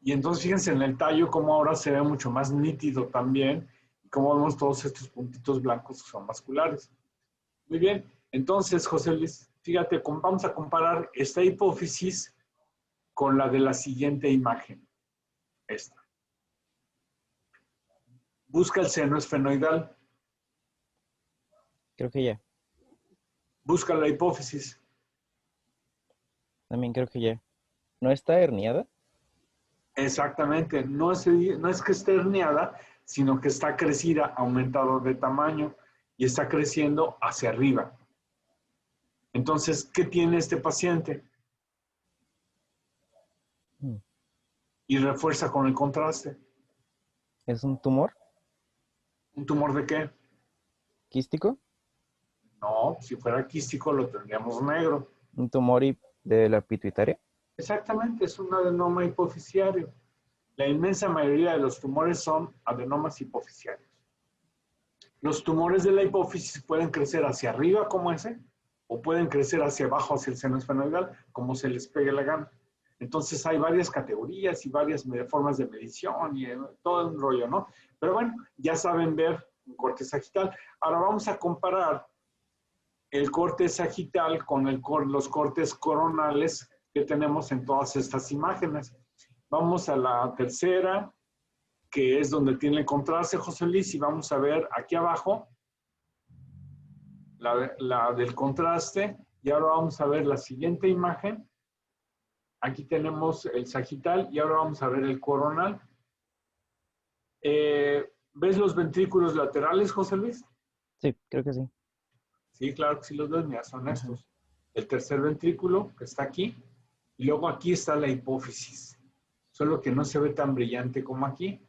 A: Y entonces fíjense en el tallo cómo ahora se ve mucho más nítido también, Como vemos, todos estos puntitos blancos son vasculares. Muy bien. Entonces, José Luis, fíjate, vamos a comparar esta hipófisis con la de la siguiente imagen. Esta. Busca el seno esfenoidal.
K: Creo que ya.
A: Busca la hipófisis.
K: También creo que ya. ¿No está herniada?
A: Exactamente. No es que esté herniada, sino que está crecida, aumentado de tamaño y está creciendo hacia arriba. Entonces, ¿qué tiene este paciente? Y refuerza con el contraste.
K: ¿Es un tumor
A: ¿Un tumor de qué?
K: quístico?
A: No, si fuera quístico lo tendríamos negro.
K: ¿Un tumor de la pituitaria?
A: Exactamente, es un adenoma hipofisiario. La inmensa mayoría de los tumores son adenomas hipofisiarios. Los tumores de la hipófisis pueden crecer hacia arriba como ese, o pueden crecer hacia abajo, hacia el seno esfenoidal, como se les pegue la gana. Entonces hay varias categorías y varias formas de medición y todo un rollo, ¿no? Pero bueno, ya saben ver un corte sagital. Ahora vamos a comparar el corte sagital con los cortes coronales que tenemos en todas estas imágenes. Vamos a la tercera, que es donde tiene el contraste, José Luis, y vamos a ver aquí abajo la del contraste. Y ahora vamos a ver la siguiente imagen. Aquí tenemos el sagital y ahora vamos a ver el coronal. ¿Ves los ventrículos laterales, José Luis?
K: Sí, creo que sí.
A: Sí, claro que sí los ves, mira, son estos. El tercer ventrículo, que está aquí, y luego aquí está la hipófisis, solo que no se ve tan brillante como aquí.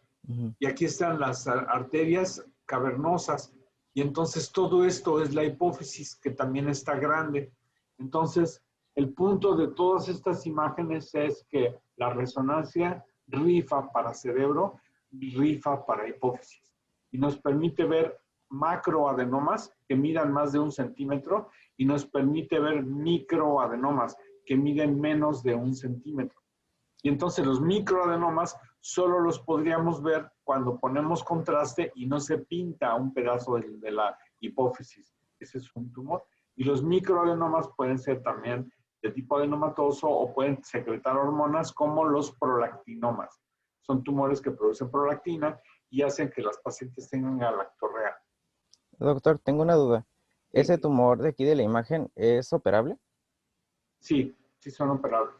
A: Y aquí están las arterias cavernosas, y entonces todo esto es la hipófisis, que también está grande. Entonces, el punto de todas estas imágenes es que la resonancia rifa para cerebro, rifa para hipófisis, y nos permite ver macroadenomas que midan más de 1 centímetro y nos permite ver microadenomas que miden menos de 1 centímetro. Y entonces los microadenomas solo los podríamos ver cuando ponemos contraste y no se pinta un pedazo de la hipófisis. Ese es un tumor. Y los microadenomas pueden ser también de tipo adenomatoso o pueden secretar hormonas como los prolactinomas. Son tumores que producen prolactina y hacen que las pacientes tengan galactorrea.
K: Doctor, tengo una duda.
A: Sí.
K: ¿Ese tumor de aquí de la imagen es operable?
A: Sí, sí son operables.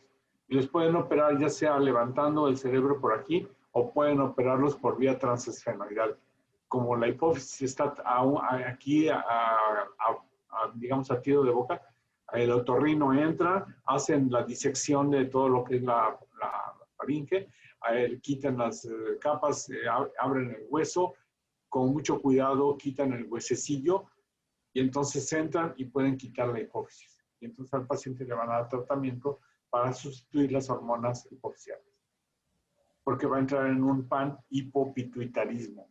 A: Y los pueden operar ya sea levantando el cerebro por aquí o pueden operarlos por vía transesfenoidal. Como la hipófisis está aquí, digamos, a tiro de boca, el otorrino entra, hacen la disección de todo lo que es la faringe, quitan las capas, abren el hueso, con mucho cuidado quitan el huesecillo y entonces entran y pueden quitar la hipófisis. Y entonces al paciente le van a dar tratamiento para sustituir las hormonas hipofisiales. Porque va a entrar en un panhipopituitarismo.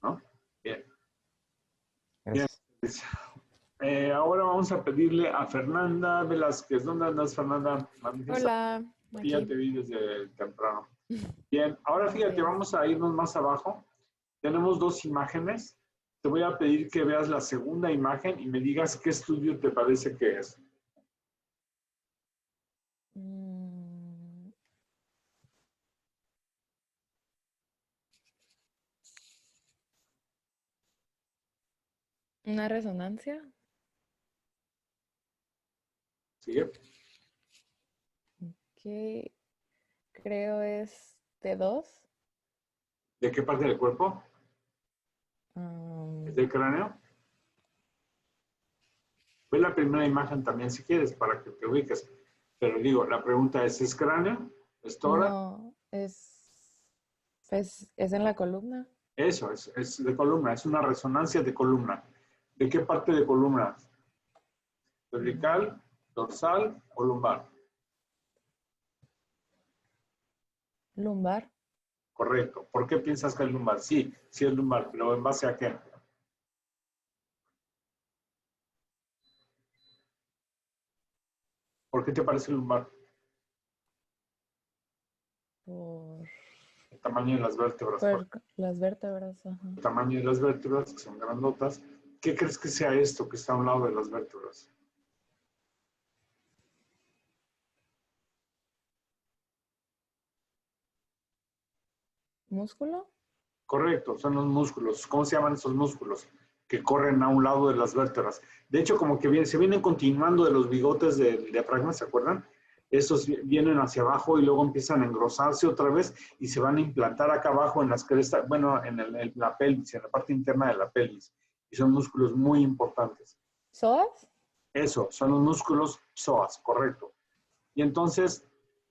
A: ¿No? Bien.
K: Gracias.
A: Bien. Ahora vamos a pedirle a Fernanda Velázquez. ¿Dónde andas, Fernanda?
L: Hola.
A: Ya te vi desde temprano. Bien, ahora fíjate, vamos a irnos más abajo. Tenemos 2 imágenes. Te voy a pedir que veas la segunda imagen y me digas qué estudio te parece que es.
L: ¿Una resonancia?
A: ¿Sigue?
L: Que creo es T2.
A: ¿De qué parte del cuerpo? ¿Es del cráneo? Ve la primera imagen también si quieres para que te ubiques. Pero digo, la pregunta ¿es cráneo? ¿Es tórax?
L: No, pues, es en la columna.
A: Eso, es de columna, es una resonancia de columna. ¿De qué parte de columna? ¿Cervical, dorsal o lumbar?
L: Lumbar.
A: Correcto. ¿Por qué piensas que es lumbar? Sí, sí es lumbar, pero ¿en base a qué? ¿Por qué te parece lumbar? tamaño de las vértebras.
L: Por las vértebras. Ajá.
A: El tamaño de las vértebras, que son grandotas. ¿Qué crees que sea esto que está a un lado de las vértebras?
L: ¿Músculo?
A: Correcto, son los músculos. ¿Cómo se llaman esos músculos? Que corren a un lado de las vértebras. De hecho, como que se vienen continuando de los bigotes del diafragma, ¿se acuerdan? Esos vienen hacia abajo y luego empiezan a engrosarse otra vez y se van a implantar acá abajo en las crestas, bueno, en la pelvis, en la parte interna de la pelvis. Y son músculos muy importantes.
L: ¿Psoas?
A: Eso, son los músculos psoas, correcto. Y entonces,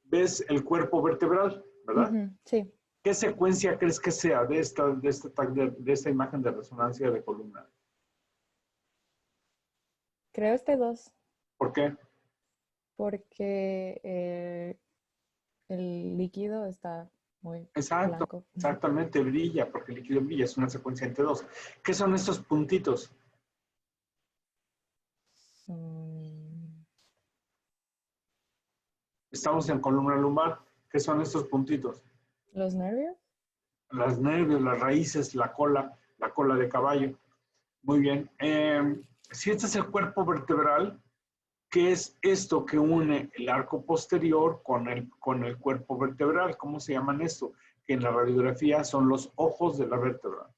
A: ves el cuerpo vertebral, ¿verdad?
L: Ujú, sí.
A: ¿Qué secuencia crees que sea de esta imagen de resonancia de columna?
L: Creo este 2.
A: ¿Por qué?
L: Porque el líquido está muy
A: Exacto,
L: blanco.
A: exactamente, brilla, porque el líquido brilla, es una secuencia entre dos. ¿Qué son estos puntitos? Estamos en columna lumbar. ¿Qué son estos puntitos?
L: ¿Los nervios?
A: Los nervios, las raíces, la cola de caballo. Muy bien. Si este es el cuerpo vertebral, ¿qué es esto que une el arco posterior con el cuerpo vertebral? ¿Cómo se llaman esto? Que en la radiografía son los ojos de la vértebra.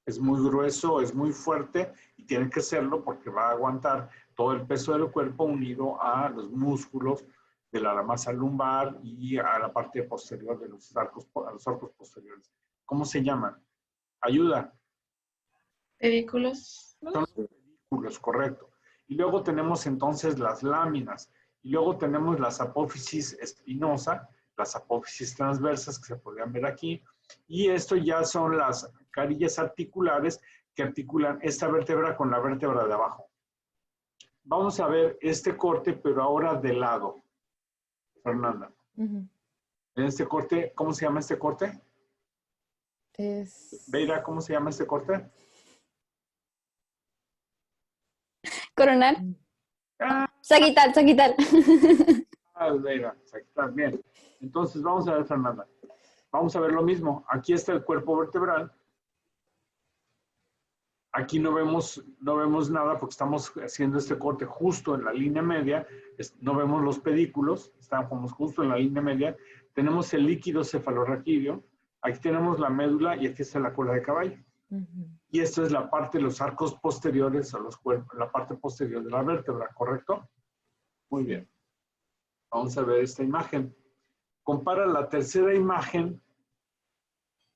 A: Es muy grueso, es muy fuerte y tiene que serlo porque va a aguantar todo el peso del cuerpo unido a los músculos de la masa lumbar y a la parte posterior de los arcos posteriores. ¿Cómo se llaman? Ayuda.
D: Pedículos.
A: Son los pedículos, correcto. Y luego tenemos entonces las láminas. Y luego tenemos las apófisis espinosa, las apófisis transversas que se podrían ver aquí. Y esto ya son las carillas articulares que articulan esta vértebra con la vértebra de abajo. Vamos a ver este corte, pero ahora de lado. Fernanda.
L: Ujú.
A: En este corte, ¿cómo se llama este corte? Veira, ¿cómo se llama este corte?
J: Coronal. Sagital, sagital.
A: Veira, está bien. Entonces, vamos a ver, Fernanda. Vamos a ver lo mismo. Aquí está el cuerpo vertebral. Aquí no vemos nada porque estamos haciendo este corte justo en la línea media. No vemos los pedículos, estamos justo en la línea media. Tenemos el líquido cefalorraquídeo. Aquí tenemos la médula y aquí está la cola de caballo. Y esto es la parte de los arcos posteriores a los cuerpos, la parte posterior de la vértebra, ¿correcto? Muy bien. Vamos a ver esta imagen. Compara la tercera imagen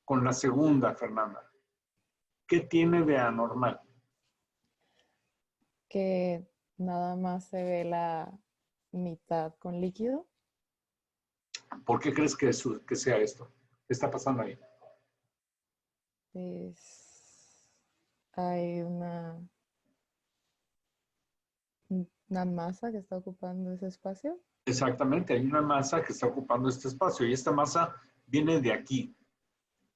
A: con la segunda, Fernanda. ¿Qué tiene de anormal?
L: Que nada más se ve la mitad con líquido.
A: ¿Por qué crees que sea esto? ¿Qué está pasando ahí?
L: Pues hay una masa que está ocupando ese espacio.
A: Exactamente, hay una masa que está ocupando este espacio y esta masa viene de aquí.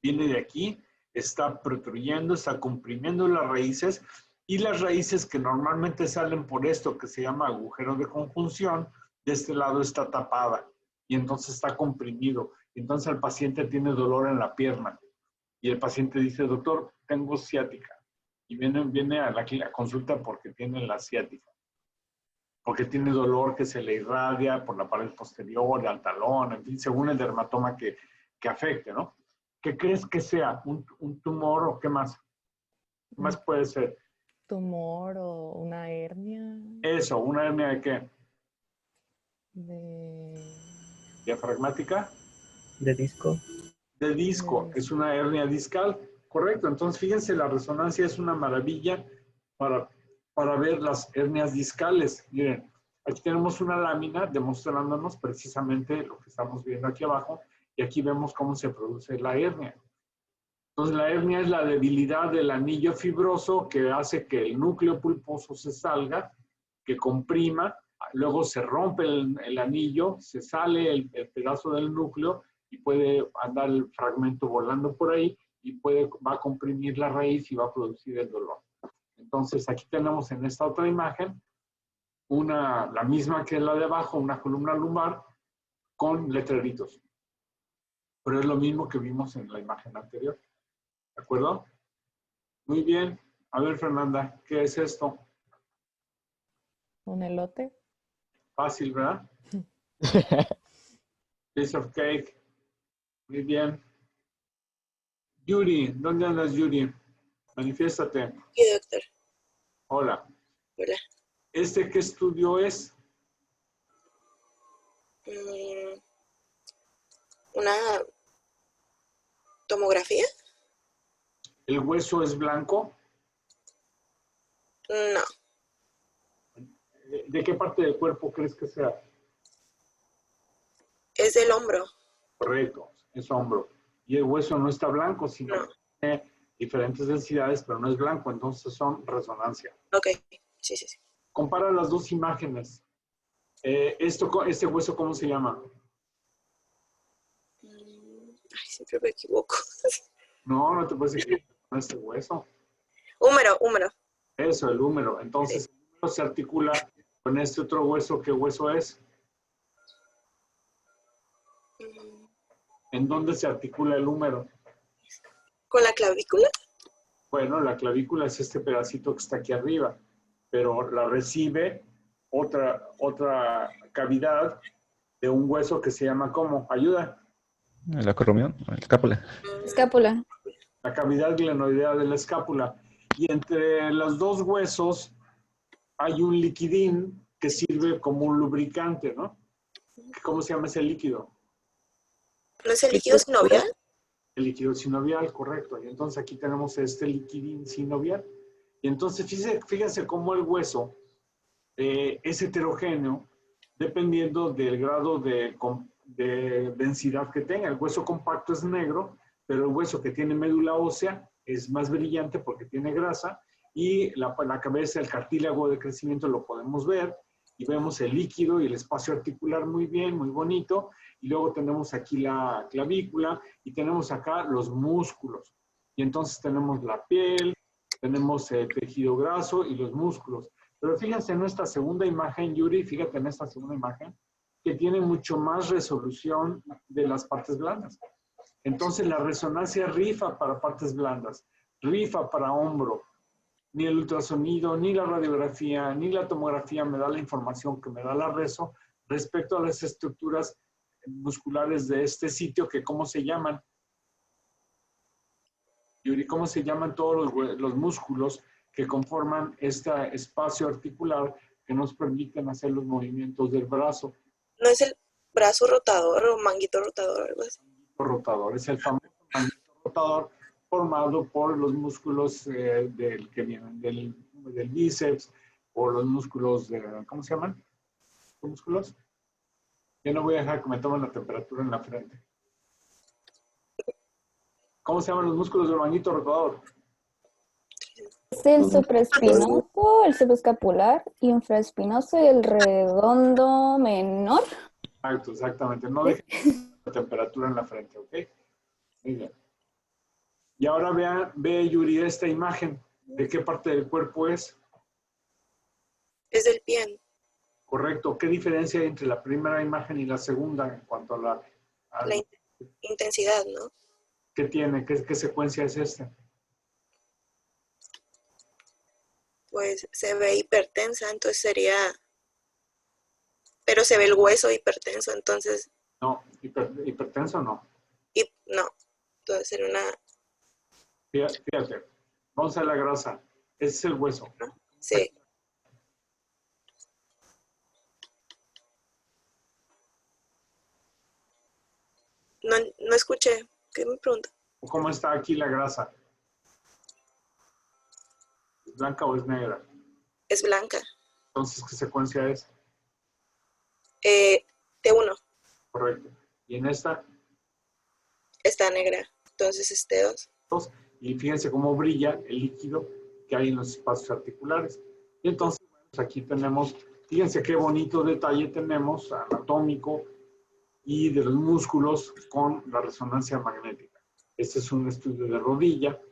A: Viene de aquí, está protruyendo, está comprimiendo las raíces y las raíces que normalmente salen por esto que se llama agujero de conjunción, de este lado está tapada y entonces está comprimido. Entonces el paciente tiene dolor en la pierna y el paciente dice, doctor, tengo ciática. Y viene a la consulta porque tiene la ciática. Porque tiene dolor que se le irradia por la pared posterior, al talón, en fin, según el dermatoma que afecte, ¿no? ¿Qué crees que sea? ¿Un tumor o qué más? ¿Qué más puede ser?
L: ¿Tumor o una hernia?
A: Eso, ¿una hernia de qué? ¿Diafragmática?
I: De disco.
A: De disco, es una hernia discal, correcto. Entonces, fíjense, la resonancia es una maravilla para ver las hernias discales. Miren, aquí tenemos una lámina demostrándonos precisamente lo que estamos viendo aquí abajo y aquí vemos cómo se produce la hernia. Entonces, la hernia es la debilidad del anillo fibroso que hace que el núcleo pulposo se salga, que comprima, luego se rompe el anillo, se sale el pedazo del núcleo y puede andar el fragmento volando por ahí y va a comprimir la raíz y va a producir el dolor. Entonces, aquí tenemos en esta otra imagen la misma que la de abajo, una columna lumbar con letreritos. Pero es lo mismo que vimos en la imagen anterior. ¿De acuerdo? Muy bien. A ver, Fernanda, ¿qué es esto?
L: Un elote.
A: Fácil, ¿verdad? Piece of cake. Muy bien. Yuri, ¿dónde andas, Yuri? Manifiéstate.
M: Sí, doctor.
A: Hola.
M: Hola.
A: ¿Este qué estudio es?
M: ¿Una tomografía?
A: ¿El hueso es blanco?
M: No.
A: ¿De qué parte del cuerpo crees que sea?
M: Es del hombro.
A: Correcto, es hombro. Y el hueso no está blanco, sino que tiene diferentes densidades, pero no es blanco, entonces son resonancia.
M: Ok, sí.
A: Compara las dos imágenes. ¿Este hueso cómo se llama?
M: Ay, siempre me equivoco.
A: No te puedes equivocar con este hueso.
M: Húmero.
A: Eso, el húmero. Entonces, el húmero se articula con este otro hueso. ¿Qué hueso es? ¿En dónde se articula el húmero?
M: ¿Con la clavícula?
A: Bueno, la clavícula es este pedacito que está aquí arriba, pero la recibe otra cavidad de un hueso que se llama ¿cómo? Ayuda.
H: El acromión, la escápula.
J: Escápula.
A: La cavidad glenoidea de la escápula. Y entre los dos huesos hay un liquidín que sirve como un lubricante, ¿no? ¿Cómo se llama ese líquido?
M: ¿No es el líquido sinovial?
A: El líquido sinovial, correcto. Y entonces aquí tenemos este liquidín sinovial. Y entonces fíjense cómo el hueso es heterogéneo dependiendo del grado de densidad que tenga. El hueso compacto es negro, pero el hueso que tiene médula ósea es más brillante porque tiene grasa, y la cabeza, el cartílago de crecimiento lo podemos ver, y vemos el líquido y el espacio articular muy bien, muy bonito, y luego tenemos aquí la clavícula, y tenemos acá los músculos, y entonces tenemos la piel, tenemos el tejido graso y los músculos. Pero fíjense en esta segunda imagen, Yuri, fíjate en esta segunda imagen, que tiene mucho más resolución de las partes blandas. Entonces la resonancia rifa para partes blandas, rifa para hombro. Ni el ultrasonido, ni la radiografía, ni la tomografía me da la información que me da la reso respecto a las estructuras musculares de este sitio, que ¿cómo se llaman? Yuri, ¿cómo se llaman todos los músculos que conforman este espacio articular que nos permiten hacer los movimientos del brazo?
M: ¿No es el brazo rotador o manguito rotador, algo así?
A: Rotador, es el famoso manguito rotador formado por los músculos que vienen del bíceps, o los músculos ¿cómo se llaman? ¿Los músculos? Yo no voy a dejar que me tomen la temperatura en la frente. ¿Cómo se llaman los músculos del manguito rotador?
J: Es el supraespinoso, el subescapular, infraespinoso y el redondo menor.
A: Exactamente. No dejen la temperatura en la frente, ¿ok? Muy bien. Y ahora ve, Yuri, esta imagen. ¿De qué parte del cuerpo es?
M: Es del pie.
A: Correcto. ¿Qué diferencia hay entre la primera imagen y la segunda en cuanto a la
M: intensidad, ¿no?
A: ¿Qué tiene? ¿Qué secuencia es esta?
M: Pues se ve hipertensa, entonces sería... Pero se ve el hueso hipertenso, entonces...
A: No, hipertenso no.
M: No, entonces sería una...
A: Fíjate, vamos a la grasa. Ese es el hueso.
M: Sí. No escuché. ¿Qué me pregunta?
A: ¿Cómo está aquí la grasa? ¿Es blanca o es negra?
M: Es blanca.
A: Entonces, ¿qué secuencia es?
M: T1.
A: Correcto. ¿Y en esta?
M: Está negra. Entonces es T2.
A: Y fíjense cómo brilla el líquido que hay en los espacios articulares. Y entonces, pues aquí tenemos, fíjense qué bonito detalle tenemos anatómico y de los músculos con la resonancia magnética. Este es un estudio de rodilla.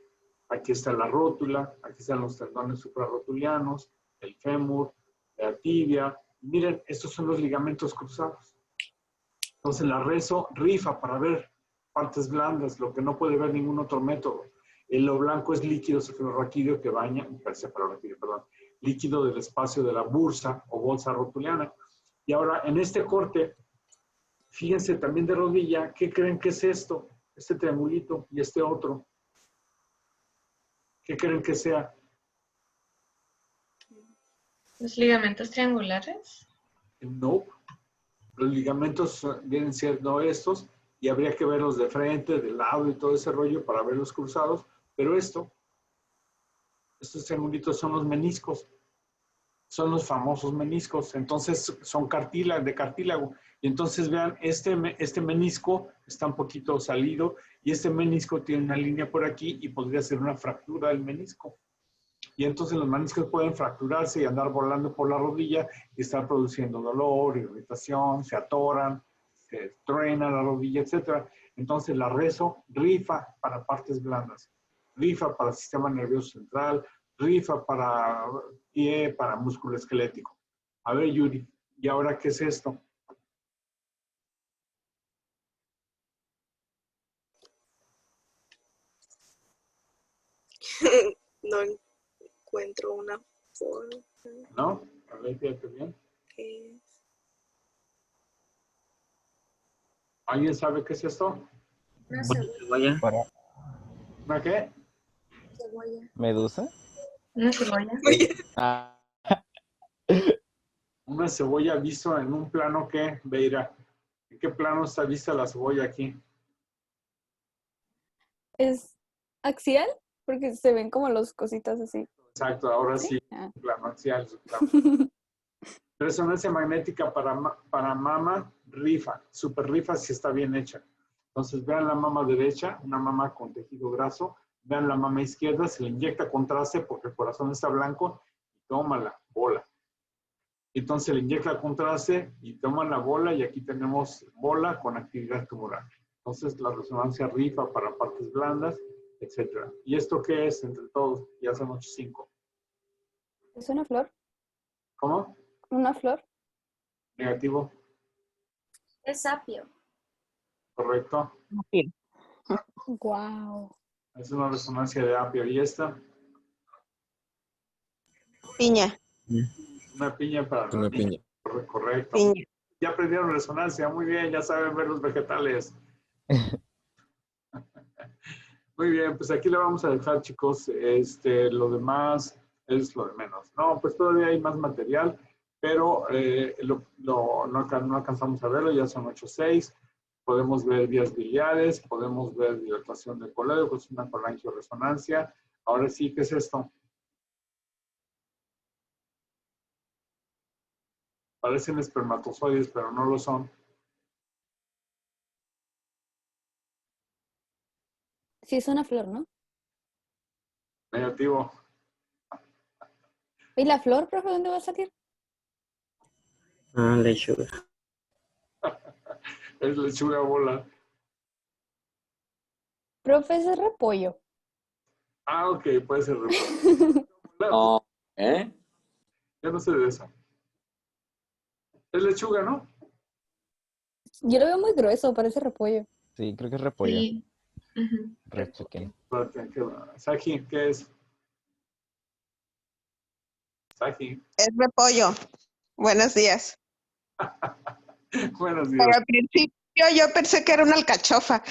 A: Aquí está la rótula, aquí están los tendones suprarrotulianos, el fémur, la tibia. Miren, estos son los ligamentos cruzados. Entonces la rezo rifa para ver partes blandas, lo que no puede ver ningún otro método. Lo blanco es líquido cefalorraquídeo que baña, líquido del espacio de la bursa o bolsa rotuliana. Y ahora, en este corte, fíjense también de rodilla, ¿qué creen que es esto? Este triangulito y este otro. ¿Qué creen que sea?
G: ¿Los ligamentos triangulares?
A: No. Los ligamentos vienen siendo estos y habría que verlos de frente, de lado y todo ese rollo para verlos cruzados. Pero estos triangulitos son los meniscos. Son los famosos meniscos. Entonces son de cartílago. Y entonces vean, este menisco está un poquito salido y este menisco tiene una línea por aquí y podría ser una fractura del menisco. Y entonces los meniscos pueden fracturarse y andar volando por la rodilla y estar produciendo dolor, irritación, se atoran, se truena la rodilla, etc. Entonces la rezo rifa para partes blandas, rifa para el sistema nervioso central, rifa para pie, para músculo esquelético. A ver, Yuri, ¿y ahora qué es esto?
M: No encuentro una forma.
A: ¿No? A ver, fíjate bien. ¿Alguien sabe qué es esto?
C: Una cebolla.
A: ¿Una qué?
C: Cebolla.
K: ¿Medusa?
G: Una cebolla.
K: Ah,
A: Una cebolla visto en un plano que, Beira, ¿en qué plano está vista la cebolla aquí?
J: ¿Es axial? Porque se ven como los cositas así.
A: Exacto, ahora sí,
J: Ah.
A: plano axial. Plano. Resonancia magnética para mama, rifa, super rifa si está bien hecha. Entonces vean la mama derecha, una mama con tejido graso, vean la mama izquierda, se le inyecta contraste porque el corazón está blanco y toma la bola. Entonces le inyecta contraste y toma la bola y aquí tenemos bola con actividad tumoral. Entonces la resonancia rifa para partes blandas, etc. ¿Y esto qué es entre todos? Ya son 8.5.
J: ¿Es una flor?
A: ¿Cómo?
J: ¿Una flor?
A: Negativo.
C: Es apio.
A: Correcto.
J: Wow.
A: Es una resonancia de apio. ¿Y esta?
M: Piña.
A: Una piña para
N: Una
A: la niña.
N: piña.
A: Correcto.
M: Piña.
A: Ya aprendieron resonancia. Muy bien, ya saben ver los vegetales. Muy bien, pues aquí le vamos a dejar, chicos. Lo demás es lo de menos. No, pues todavía hay más material, pero no alcanzamos a verlo. Ya son 8.6. Podemos ver vías biliares, podemos ver dilatación del colédoco, que es una colangioresonancia. Ahora sí, ¿qué es esto? Parecen espermatozoides, pero no lo son.
J: Sí, es una flor, ¿no?
A: Negativo.
J: ¿Y la flor, profe, dónde va a salir?
I: Lechuga.
A: Es lechuga bola.
J: Profe, ese es repollo.
A: Ah, ok, puede ser repollo.
N: No, ¿eh?
A: Yo no sé de eso. Es lechuga, ¿no?
J: Yo lo veo muy grueso, parece repollo.
K: sí, creo que es repollo.
G: Sí. Ujú.
K: Rechequen.
A: Saji, ¿qué es? Saji.
M: Es repollo. Buenos días.
A: Buenos días.
M: Pero al principio yo pensé que era una alcachofa.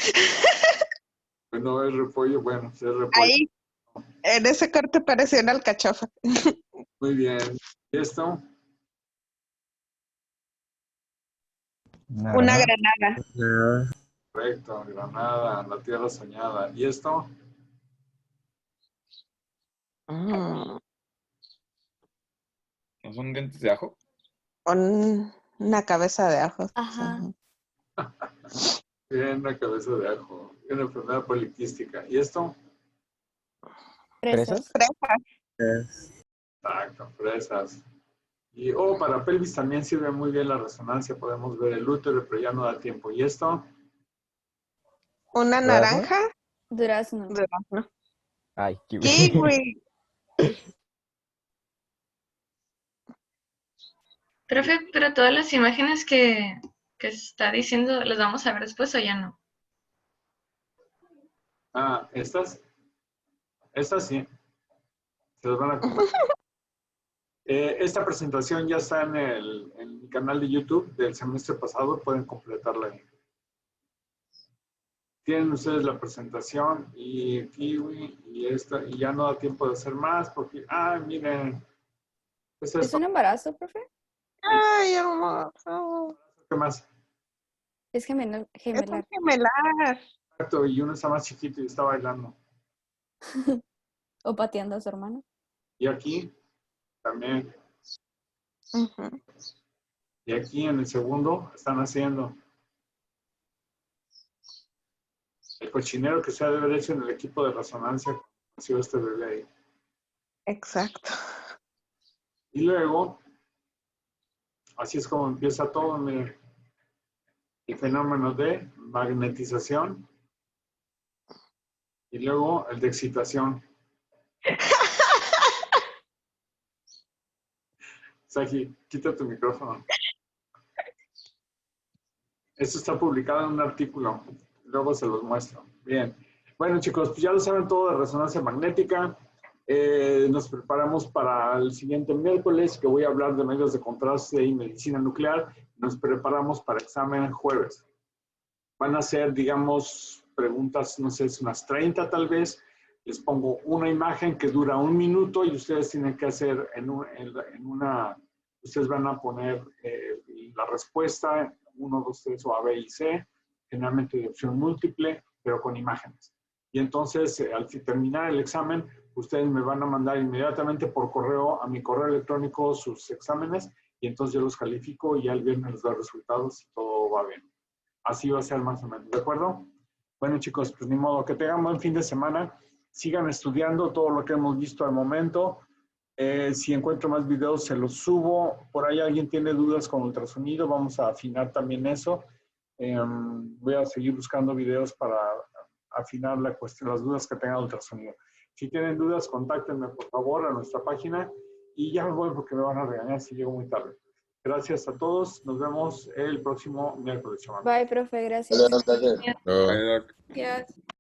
A: Pues no es repollo, bueno, es repollo.
M: Ahí, en ese corte parecía una alcachofa.
A: Muy bien. ¿Y esto?
M: Una granada.
I: Nada.
A: Correcto, Granada, la tierra soñada. ¿Y esto?
B: ¿No son dientes de ajo?
M: Una cabeza de ajo.
C: Ajá.
A: Bien, una cabeza de ajo. Una enfermedad poliquística. ¿Y esto?
J: Fresas.
A: Exacto, fresas. Y para pelvis también sirve muy bien la resonancia. Podemos ver el útero, pero ya no da tiempo. ¿Y esto?
M: Una naranja.
J: Durazno.
M: Durazno.
K: Ay, kiwi.
M: Kiwi.
G: Profe, pero todas las imágenes que está diciendo, ¿las vamos a ver después o ya no?
A: Ah, estas sí, se las van a compartir. Esta presentación ya está en mi canal de YouTube del semestre pasado, pueden completarla ahí. Tienen ustedes la presentación y Kiwi y esta, y ya no da tiempo de hacer más porque, miren.
J: ¿Es un embarazo, profe?
N: Ay, hermoso.
A: ¿Qué más?
J: Es gemelar.
N: Es gemelar.
A: Exacto, y uno está más chiquito y está bailando.
J: O pateando a su hermano.
A: Y aquí también. Y aquí en el segundo están haciendo el cochinero que se ha de haber hecho en el equipo de resonancia cuando nació este bebé ahí.
N: Exacto.
A: Y luego, así es como empieza todo, miren, el fenómeno de magnetización y luego el de excitación. Saki, quita tu micrófono. Esto está publicado en un artículo. Luego se los muestro. Bien. Bueno, chicos, pues ya lo saben todo de resonancia magnética. Nos preparamos para el siguiente miércoles, que voy a hablar de medios de contraste y medicina nuclear. Nos preparamos para examen jueves. Van a ser, digamos, preguntas, no sé, unas 30 tal vez. Les pongo una imagen que dura 1 minuto y ustedes tienen que hacer ustedes van a poner la respuesta, 1, 2, 3 o A, B y C, generalmente de opción múltiple, pero con imágenes. Y entonces, al terminar el examen, ustedes me van a mandar inmediatamente por correo a mi correo electrónico sus exámenes y entonces yo los califico y ya el viernes les doy resultados y todo va bien. Así va a ser más o menos, ¿de acuerdo? Bueno, chicos, pues ni modo, que tengan buen fin de semana. Sigan estudiando todo lo que hemos visto al momento. Si encuentro más videos, se los subo. Por ahí alguien tiene dudas con ultrasonido, vamos a afinar también eso. Voy a seguir buscando videos para afinar la cuestión, las dudas que tengan de ultrasonido. Si tienen dudas, contáctenme por favor a nuestra página y ya me voy porque me van a regañar si llego muy tarde. Gracias a todos. Nos vemos el próximo miércoles.
J: Bye, profe. Gracias.
B: No.
C: Gracias.